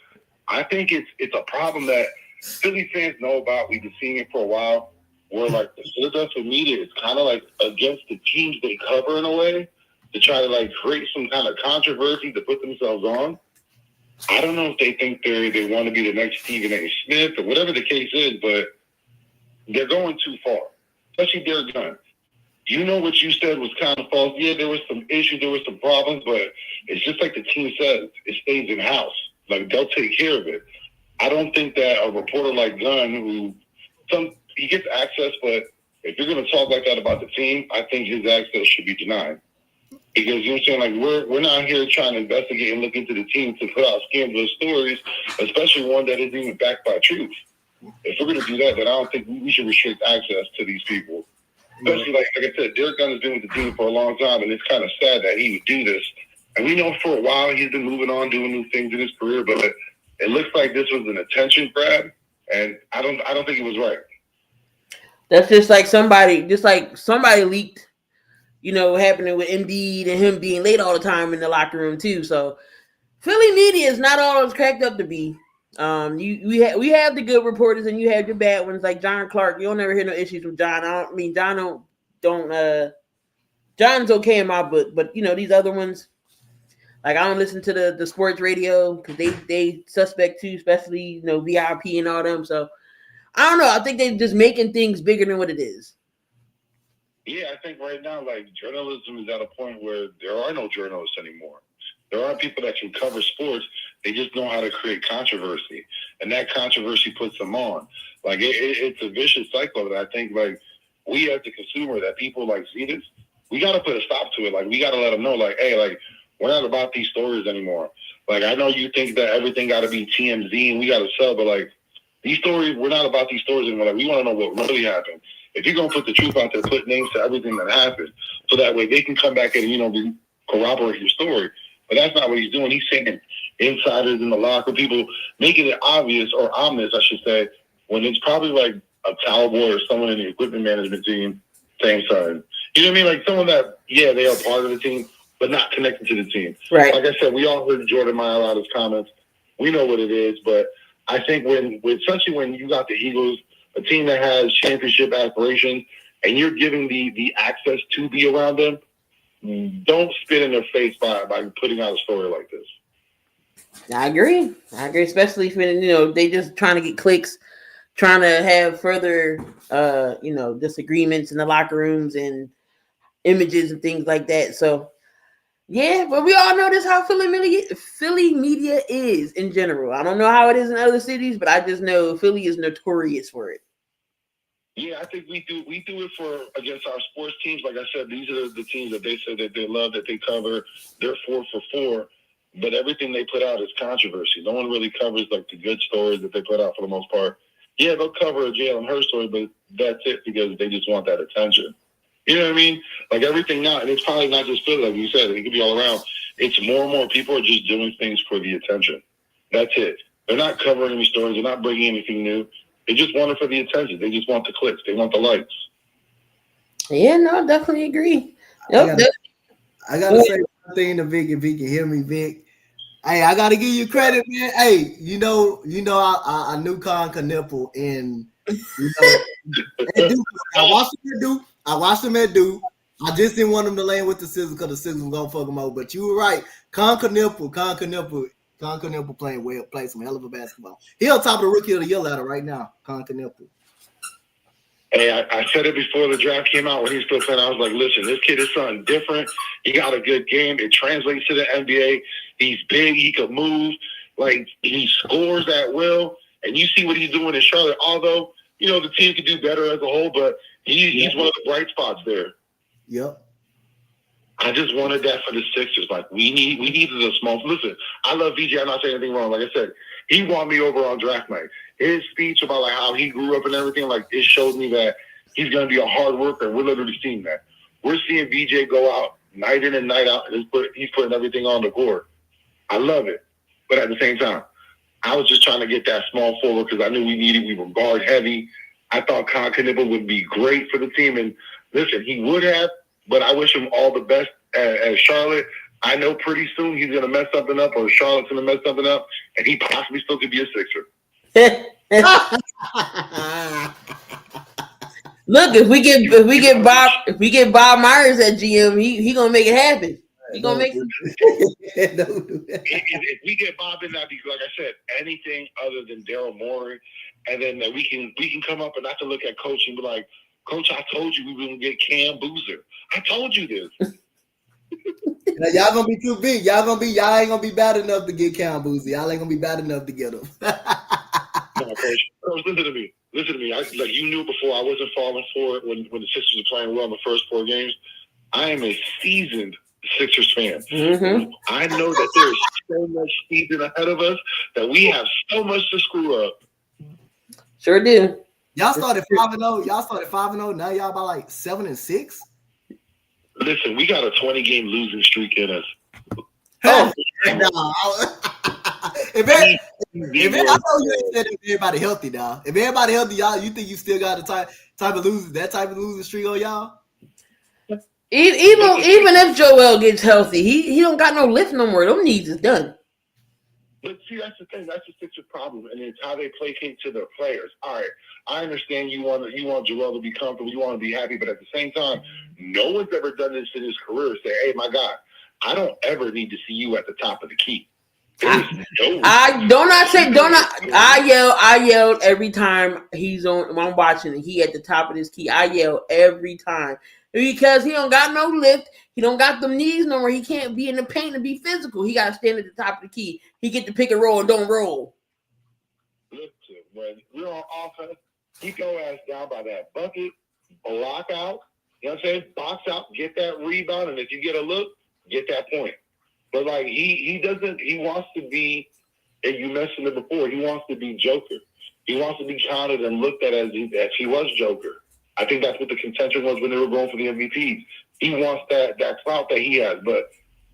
I think it's a problem that Philly fans know about. We've been seeing it for a while. Where like the Philadelphia media is kind of like against the teams they cover in a way to try to like create some kind of controversy to put themselves on. I don't know if they think they want to be the next Stephen A. Smith or whatever the case is, but they're going too far. Especially Derek Gunn. You know what you said was kind of false. Yeah, there was some issues, there was some problems, but it's just like the team says, it stays in house. Like they'll take care of it. I don't think that a reporter like Gunn, he gets access, but if you're going to talk like that about the team, I think his access should be denied. Because you know what I'm saying, like we're not here trying to investigate and look into the team to put out scandalous stories, especially one that isn't even backed by truth. If we're going to do that, then I don't think we should restrict access to these people. Especially like I said, Derek Gunn has been with the team for a long time, and it's kind of sad that he would do this. And we know for a while he's been moving on, doing new things in his career, but it looks like this was an attention grab, and I don't think it was right. That's just like somebody leaked, happening with Embiid and him being late all the time in the locker room too. So Philly media is not all it's cracked up to be. We have the good reporters and you have your bad ones like John Clark. You'll never hear no issues with John. John's okay in my book, but these other ones, like I don't listen to the sports radio because they suspect too, especially VIP and all them. So I don't know. I think they're just making things bigger than what it is. Yeah, I think right now, like journalism is at a point where there are no journalists anymore. There are people that can cover sports. They just know how to create controversy, and that controversy puts them on. Like it's a vicious cycle that I think like we as the consumer that people like see this, we got to put a stop to it. Like we got to let them know, like, hey, like we're not about these stories anymore. Like I know you think that everything got to be TMZ and we got to sell, but like these stories, we're not about these stories anymore. Like we want to know what really happened. If you're gonna put the truth out there, put names to everything that happened, so that way they can come back and corroborate your story. But that's not what he's doing. He's saying insiders in the locker, people making it obvious or ominous, I should say, when it's probably like a towel boy or someone in the equipment management team saying something. You know what I mean? Like someone that, yeah, they are part of the team, but not connected to the team. Right. Like I said, we all heard Jordan Mailata's comments. We know what it is, but I think especially when you got the Eagles, a team that has championship aspirations, and you're giving the access to be around them, don't spit in their face by putting out a story like this. I agree, especially when they just trying to get clicks, trying to have further disagreements in the locker rooms and images and things like that. So yeah, but we all know this how Philly media is in general. I don't know how it is in other cities, but I just know Philly is notorious for it. Yeah, I think we do it for against our sports teams. Like I said, these are the teams that they said that they love, that they cover. They're 4 for 4, but everything they put out is controversy. No one really covers like the good stories that they put out for the most part. Yeah, they'll cover a Jalen Hurts story, but that's it because they just want that attention. You know what I mean? Like everything now, and it's probably not just Philly, like you said, it could be all around. It's more and more people are just doing things for the attention. That's it. They're not covering any stories. They're not bringing anything new. They just want it for the attention. They just want the clicks. They want the likes. Yeah, no, definitely agree. I gotta say one thing to Vic, if he can hear me, Vic. Hey, I gotta give you credit, man. Hey, I knew Con Knipple and at Duke. I watched him at Duke. I just didn't want him to land with the Sixers because the Sixers were gonna fuck him over. But you were right. Con Knipple playing some hell of a basketball. He on top of the Rookie of the Year ladder right now. Con Knipple. Hey, I said it before the draft came out when he was still playing. I was like, listen, this kid is something different. He got a good game. It translates to the NBA. He's big. He could move. Like, he scores at will. And you see what he's doing in Charlotte. Although, the team could do better as a whole, but he's one of the bright spots there. Yep. I just wanted that for the Sixers. Like, we needed a small – listen, I love VJ. I'm not saying anything wrong. Like I said, he won me over on draft night. His speech about like how he grew up and everything, like it showed me that he's going to be a hard worker. We're literally seeing that. We're seeing VJ go out night in and night out, and he's putting everything on the board. I love it. But at the same time, I was just trying to get that small forward because I knew we were guard heavy. I thought Con Knipple would be great for the team. And listen, he would have, but I wish him all the best at Charlotte. I know pretty soon he's going to mess something up, or Charlotte's going to mess something up, and he possibly still could be a Sixer. Look, if we get Bob Myers at GM, he gonna make it happen. He gonna make it. If we get Bob in, that'd be, like I said, anything other than Daryl Morey, and then we can come up and not to look at Coach and be like, Coach, I told you we were gonna get Cam Boozer. I told you this. Now, y'all gonna be too big. Y'all ain't gonna be bad enough to get Cam Boozer. Y'all ain't gonna be bad enough to get him. No, Coach, listen to me. You knew before I wasn't falling for it when the Sixers were playing well in the first 4 games. I am a seasoned Sixers fan. Mm-hmm. I know that there's so much season ahead of us that we have so much to screw up. Sure do. Y'all started 5-0. Now y'all about like 7-6. Listen, we got a 20-game losing streak in us. Oh, no. If I know you said everybody healthy now. If everybody healthy, y'all, you think you still got the type of losing streak on y'all? Even if Joel gets healthy, he don't got no lift no more. Them needs is done. But see, that's the thing. That's the Sixers problem, and it's how they placate to their players. All right, I understand you want Joel to be comfortable, you want to be happy, but at the same time, no one's ever done this in his career. Say, hey, my God, I don't ever need to see you at the top of the key. I yelled every time he's on when I'm watching and he at the top of his key. I yell every time. because he don't got no lift. He don't got them knees no more. He can't be in the paint and be physical. He got to stand at the top of the key. He get to pick and roll and don't roll. Listen, when we're on offense, he go ass down by that bucket, block out, you know what I'm saying? Box out, get that rebound, and if you get a look, get that point. But like he doesn't, he wants to be, and you mentioned it before, he wants to be Joker. He wants to be counted and looked at as he was Joker. I think that's what the contention was when they were going for the MVP. He wants that clout that he has, but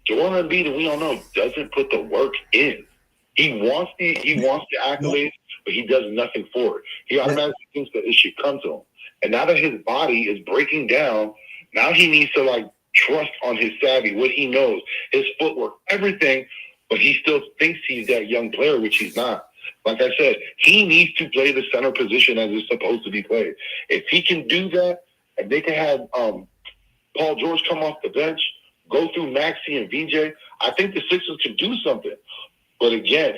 Joel Embiid, we all know, doesn't put the work in. He wants the accolades, but he does nothing for it. He automatically thinks that it should come to him. And now that his body is breaking down, now he needs to like trust on his savvy, what he knows, his footwork, everything, but he still thinks he's that young player, which he's not. Like I said, he needs to play the center position as it's supposed to be played. If he can do that, and they can have Paul George come off the bench, go through Maxey and VJ, I think the Sixers could do something. But again,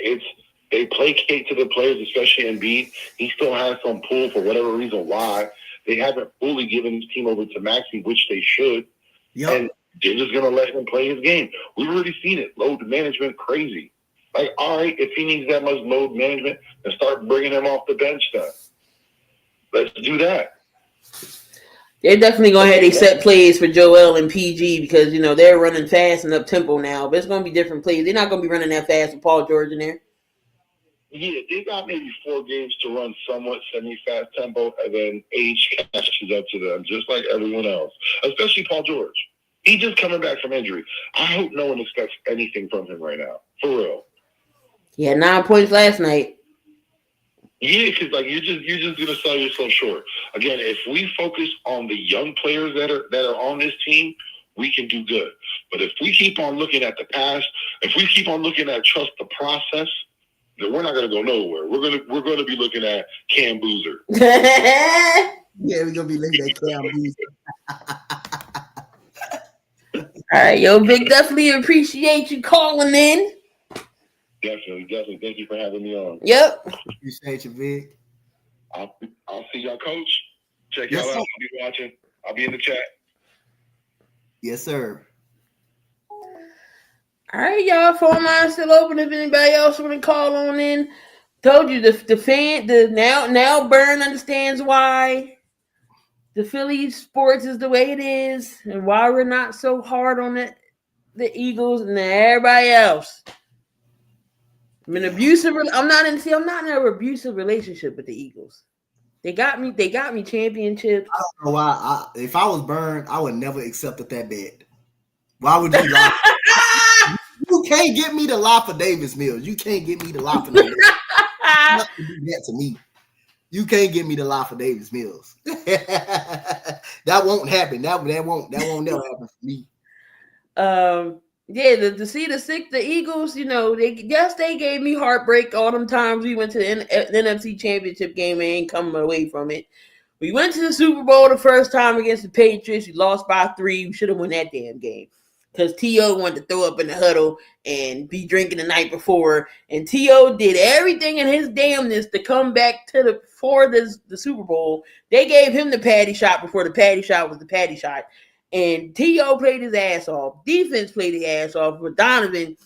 they placate to the players, especially Embiid. He still has some pull for whatever reason why. They haven't fully given his team over to Maxey, which they should. Yep. And they're just going to let him play his game. We've already seen it. Load management, crazy. Like, all right, if he needs that much load management, then start bringing him off the bench then. Let's do that. They're definitely going to have they set plays for Joel and PG because, you know, they're running fast and up-tempo now. But it's going to be different plays. They're not going to be running that fast with Paul George in there. Yeah, they got maybe 4 games to run somewhat semi-fast tempo, and then age catches up to them, just like everyone else, especially Paul George. He's just coming back from injury. I hope no one expects anything from him right now, for real. He had 9 points last night. Yeah, because like you're just gonna sell yourself short. Again, if we focus on the young players that are on this team, we can do good. But if we keep on looking at the past, if we keep on looking at trust the process, then we're not gonna go nowhere. We're gonna be looking at Cam Boozer. Yeah, we're gonna be looking at Cam Boozer. All right, yo, Vic, definitely appreciate you calling in. Definitely. Thank you for having me on. Yep. Appreciate you, Vic. I'll see y'all, Coach. Check Yes, y'all out. sir. I'll be watching. I'll be in the chat. Yes, sir. All right, y'all. Phone line still open. If anybody else want to call on in, told you now Burn understands why the Philly sports is the way it is and why we're not so hard on the Eagles and everybody else. I'm in abusive. I'm not in an abusive relationship with the Eagles. They got me championships. I don't know why. If I was Burned, I would never accepted that bet. Why would you lie? You can't get me to lie for Davis Mills. You can't get me to lie for Davis. You have to do that to me. You can't get me to lie for Davis Mills. That won't happen. That won't never happen for me. Yeah, the Eagles, you know, they gave me heartbreak all them times we went to the NFC Championship game and ain't coming away from it. We went to the Super Bowl the first time against the Patriots. We lost by 3. We should have won that damn game because T.O. wanted to throw up in the huddle and be drinking the night before. And T.O. did everything in his damnness to come back for the Super Bowl. They gave him the patty shot before the patty shot was the patty shot. And T.O. played his ass off. Defense played his ass off for Donovan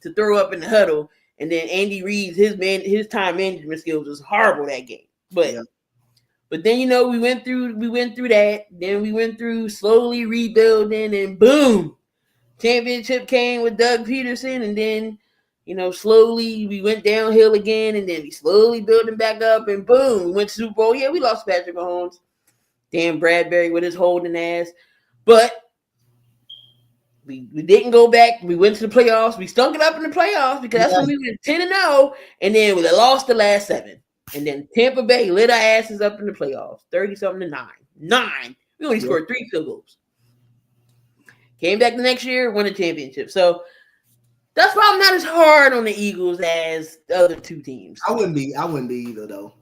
to throw up in the huddle. And then Andy Reid's his time management skills was horrible that game. But then, you know, we went through that. Then we went through slowly rebuilding, and boom, championship came with Doug Peterson. And then, you know, slowly we went downhill again, and then we slowly building back up, and boom, we went to Super Bowl. Yeah, we lost Patrick Mahomes. Damn Bradbury with his holding ass. But we didn't go back. We went to the playoffs. We stunk it up in the playoffs because that's when we went 10-0, and then we lost the last 7. And then Tampa Bay lit our asses up in the playoffs, 30-something to 9. 9. We only scored 3 field goals. Came back the next year, won the championship. So that's why I'm not as hard on the Eagles as the other 2 teams. I wouldn't be either though.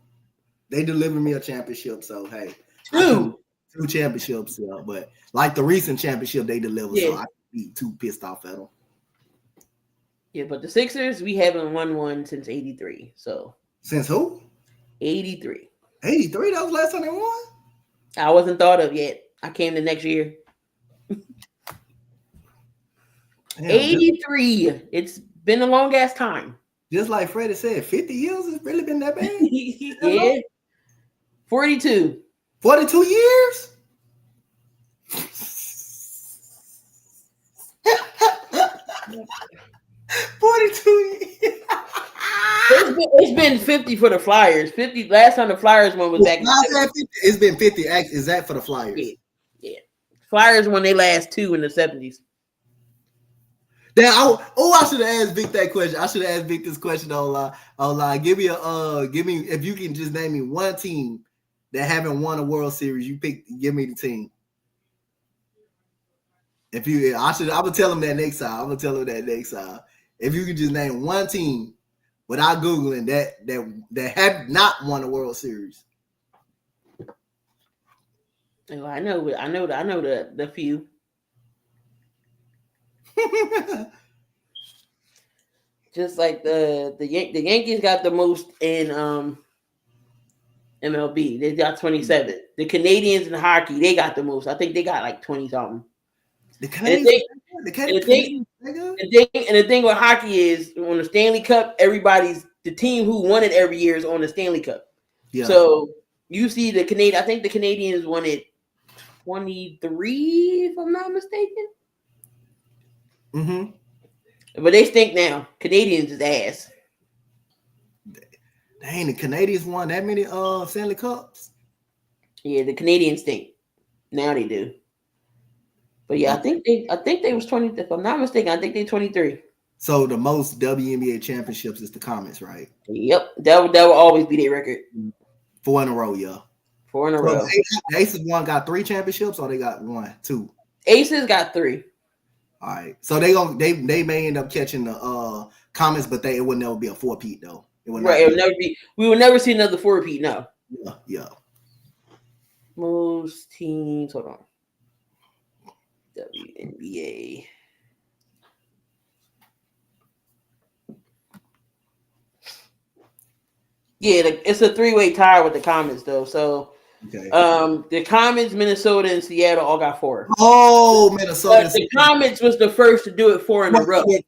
They delivered me a championship, so hey. 2 championships, yeah, but like the recent championship they delivered, so I can't be too pissed off at them. Yeah, but the Sixers, we haven't won one since 83. So since who? 83. 83? That was the last time they won? I wasn't thought of yet. I came the next year. Damn, 83. It's been a long ass time. just like Freddie said, 50 years has really been that bad. Yeah. 42. 42 years. 42 years. It's been 50 for the Flyers. 50 last time the Flyers one was back in the 70s. It's been 50. Is that for the Flyers? Yeah. Flyers won their last 2 in the 70s. Now, I should have asked Vic that question. I should have asked Vic this question online. Give me if you can just name me one team that haven't won a World Series. You pick. Give me the team. I would tell him that next time. If you can just name one team without Googling that have not won a World Series. Oh, I know the few. Just like the Yankees got the most in MLB. They got 27. The Canadians in hockey, they got the most. I think they got like 20 something. The Canadians. And the thing with hockey is on the Stanley Cup, the team who won it every year is on the Stanley Cup. Yeah. So you see I think the Canadians won it 23, if I'm not mistaken. Mm-hmm. But they stink now. Canadians is ass. Dang, the Canadians won that many Stanley Cups. Yeah, the Canadians stink. Now they do. But yeah, I think they was 20. If I'm not mistaken, I think they 23. So the most WNBA championships is the Comets, right? Yep, that will always be their record. 4 in a row, yeah. 4 in a row. The Aces got 3 championships, or they got 1, 2. Aces got 3. All right, so they may end up catching the Comets, but it would never be a 4-peat though. It would never be. We will never see another 4-peat. No. Yeah. Most teams. Hold on. WNBA. Yeah, it's a 3-way tie with the Comets though. So, okay. The Comets, Minnesota, and Seattle all got 4. Oh, Minnesota! But the Comets was the first to do it 4 in a row. 4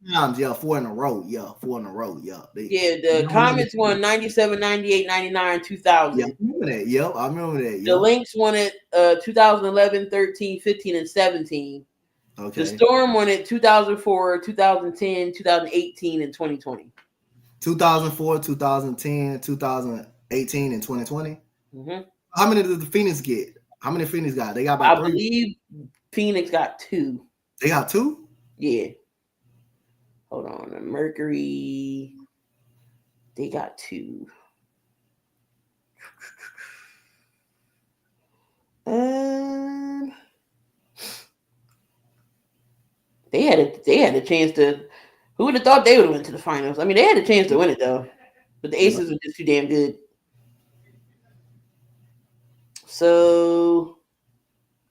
in a row. Yeah, 4 in a row. Yeah. The Comets won 97, 98, 99, 2000. Yeah, I remember that. Yep, I remember that. Yep. The Lynx won it 2011, 13, 15, and 17. Okay. The Storm won it 2004, 2010, 2018, and 2020. 2004, 2010, 2018, and 2020. Mm-hmm. How many did the Phoenix get? How many Phoenix got? They got about 3. I believe Phoenix got 2. They got 2? Yeah. Hold on. The Mercury, they got 2. They had a chance to. Who would have thought they would have went to the finals? I mean, they had a chance to win it though, but the Aces were just too damn good. So,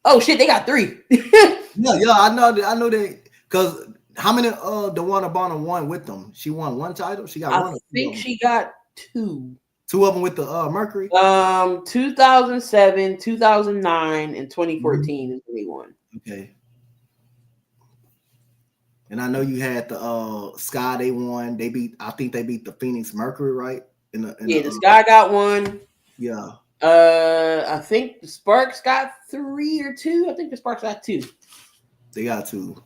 oh shit, they got 3. Yeah, I know they because how many DeWanna Bonner won with them? She won 1 title. She got I 1. I think she got 2. 2 of them with the Mercury. 2007, 2009, and 2014 is when they won. Okay. And I know you had the Sky. They won. I think they beat the Phoenix Mercury, right? The Sky got 1. Yeah. I think the Sparks got 3 or 2. I think the Sparks got 2. They got 2.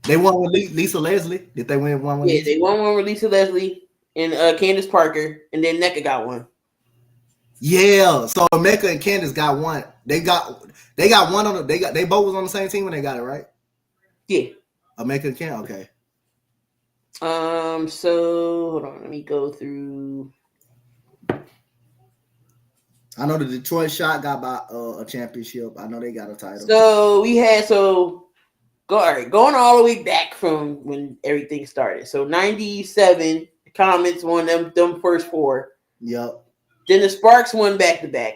They won with Lisa Leslie. Did they win one with? Yeah, they won one with Lisa Leslie and Candace Parker, and then NECA got 1. Yeah. So Mecca and Candace got 1. They got 1 on the. They both was on the same team when they got it, right? Yeah. Mecca and Candace. Okay. So hold on. Let me go through. I know the Detroit Shot got by a championship. I know they got a title. So we had going all the way back from when everything started. So 97, the Comets won them first 4. Yep. Then the Sparks won back to back.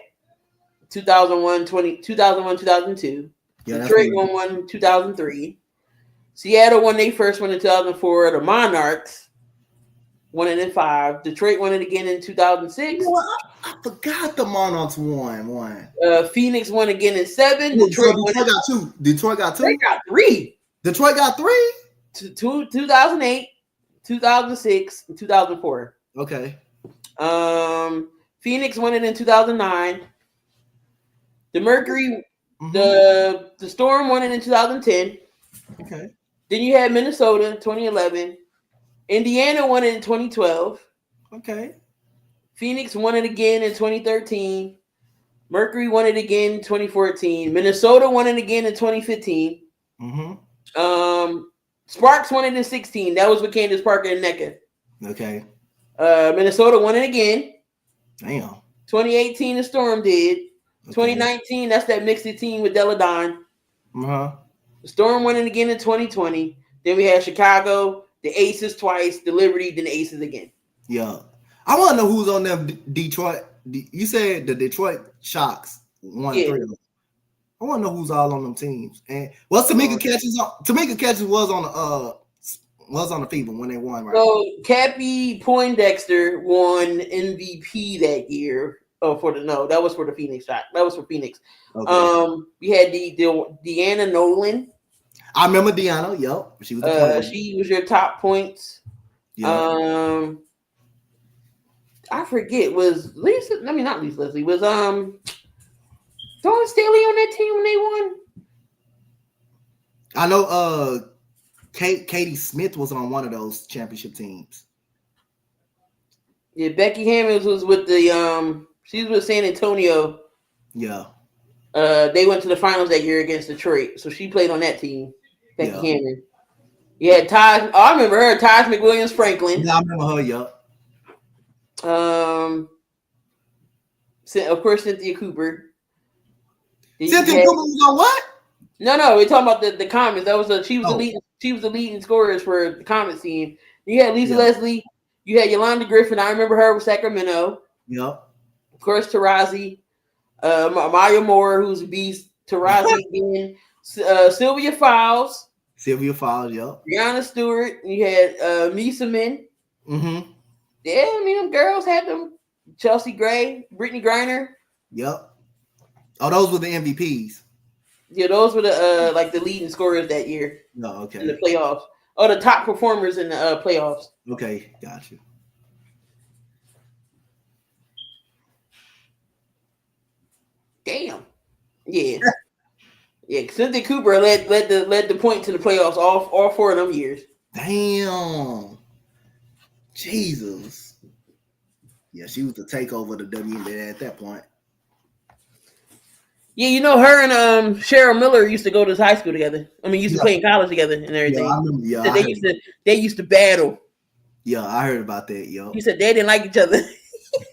2001, 2002. Yeah, Detroit won 1 2003. Seattle won their first one in 2004. The Monarchs won it in 5. Detroit won it again in 2006. Well, I forgot the Monarchs won. Phoenix won again in 7. Detroit got 2. Detroit got 2. They got 3. Detroit got 3. 2008, 2006, and 2004. Okay. Phoenix won it in 2009. The Mercury, Mhm. the Storm won it in 2010. Okay. Then you had Minnesota in 2011. Indiana won it in 2012. Okay. Phoenix won it again in 2013. Mercury won it again in 2014. Minnesota won it again in 2015. Mm-hmm. Sparks won it in 16. That was with Candace Parker and NECA. Okay. Minnesota won it again. Damn. 2018, the Storm did. Okay. 2019, that's that mixed team with Deladon. Uh-huh. The Storm won it again in 2020. Then we had Chicago, the Aces twice, the Liberty, then the Aces again. Yeah. I want to know who's on them Detroit. You said the Detroit Shocks won 3 of them. I want to know who's all on them teams. And Tamika Catches on. Tamika Catches was on the FIBA when they won, right? So Cappy Poindexter won MVP that year. Oh, that was for the Phoenix shot. That was for Phoenix. Okay. We had the Deanna Nolan. I remember Deanna. Yep, she was. She was your top points. Yep. I forget. Was Lisa? I mean, not Lisa Leslie. Was Dawn Staley on that team when they won? I know. Katie Smith was on one of those championship teams. Yeah, Becky Hammons was with the she was with San Antonio. Yeah. They went to the finals that year against Detroit, so she played on that team. Becky Hammond. Yeah, Taj. Oh, I remember her. Taj McWilliams Franklin. Yeah, I remember her. Yep. Of course, Cynthia Cooper. Cynthia Cooper was on what? No, we're talking about the Comets. That was she was the leading scorers for the Comets team. You had Lisa Leslie. You had Yolanda Griffin. I remember her with Sacramento. Yep. Of course, Tarazi. Maya Moore, who's a beast. Tarazi again. Sylvia Fowles. Yep. Brianna Stewart. You had Misa Min. Mm-hmm. Yeah, I mean, them girls had them. Chelsea Gray, Brittany Griner. Yep. Oh, those were the MVPs. Yeah, those were the the leading scorers that year. No, okay. In the playoffs. Oh, the top performers in the playoffs. Okay, got you. Damn. Yeah. Yeah, Cynthia Cooper led the point to the playoffs all 4 of them years. Damn. Jesus. Yeah, she was the takeover of the WNBA at that point. Yeah, you know, her and Cheryl Miller used to go to high school together. I mean, used to play in college together and everything. Yeah, I remember. Yeah, so they used to battle. Yeah, I heard about that. Yo, he said they didn't like each other.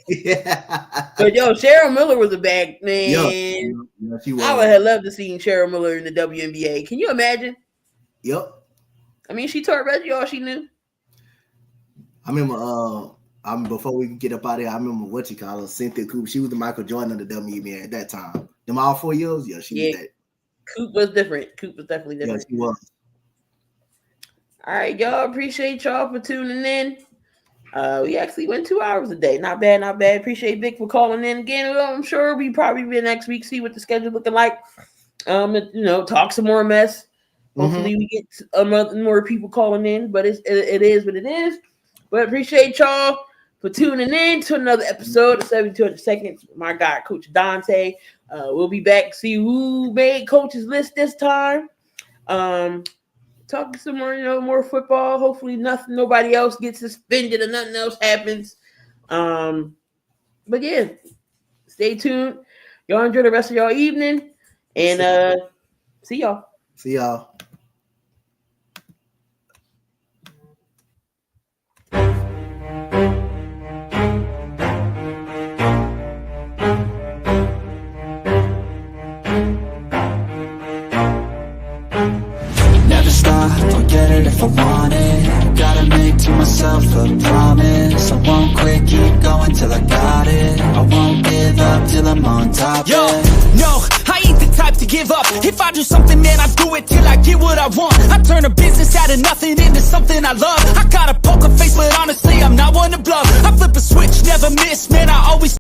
Yeah, but Cheryl Miller was a bad man. Yeah, she was. I would have loved to see Cheryl Miller in the WNBA. Can you imagine? Yep. I mean, she taught Reggie all she knew. I remember. Before we get up out of here, I remember Cynthia Cooper. She was the Michael Jordan of the WNBA at that time. Them all 4 years, yeah, she was that. Coop was different. Coop was definitely different. Yeah, she was. All right, y'all. Appreciate y'all for tuning in. We actually went 2 hours a day. Not bad, not bad. Appreciate Vic for calling in again. I'm sure we probably be next week, see what the schedule looking like. Talk some more mess. Hopefully we get more people calling in, but it is what it is. But appreciate y'all for tuning in to another episode of 7200 Seconds. My guy, Coach Donte. We'll be back to see who made Coach's list this time. Talking some more, more football. Hopefully nobody else gets suspended or nothing else happens. But yeah, stay tuned. Y'all enjoy the rest of y'all evening. And see y'all. See y'all. Never stop, I'll get it if I want it. Gotta make to myself a promise. I won't quit, keep going till I got it. I won't give up till I'm on top. Yo, no, I ain't the type to give up. If I do something, man, I do it till I get what I want. I turn a business out of nothing into something I love. I got a poker face, but honestly, I'm not one to bluff. I flip a switch, never miss, man, I always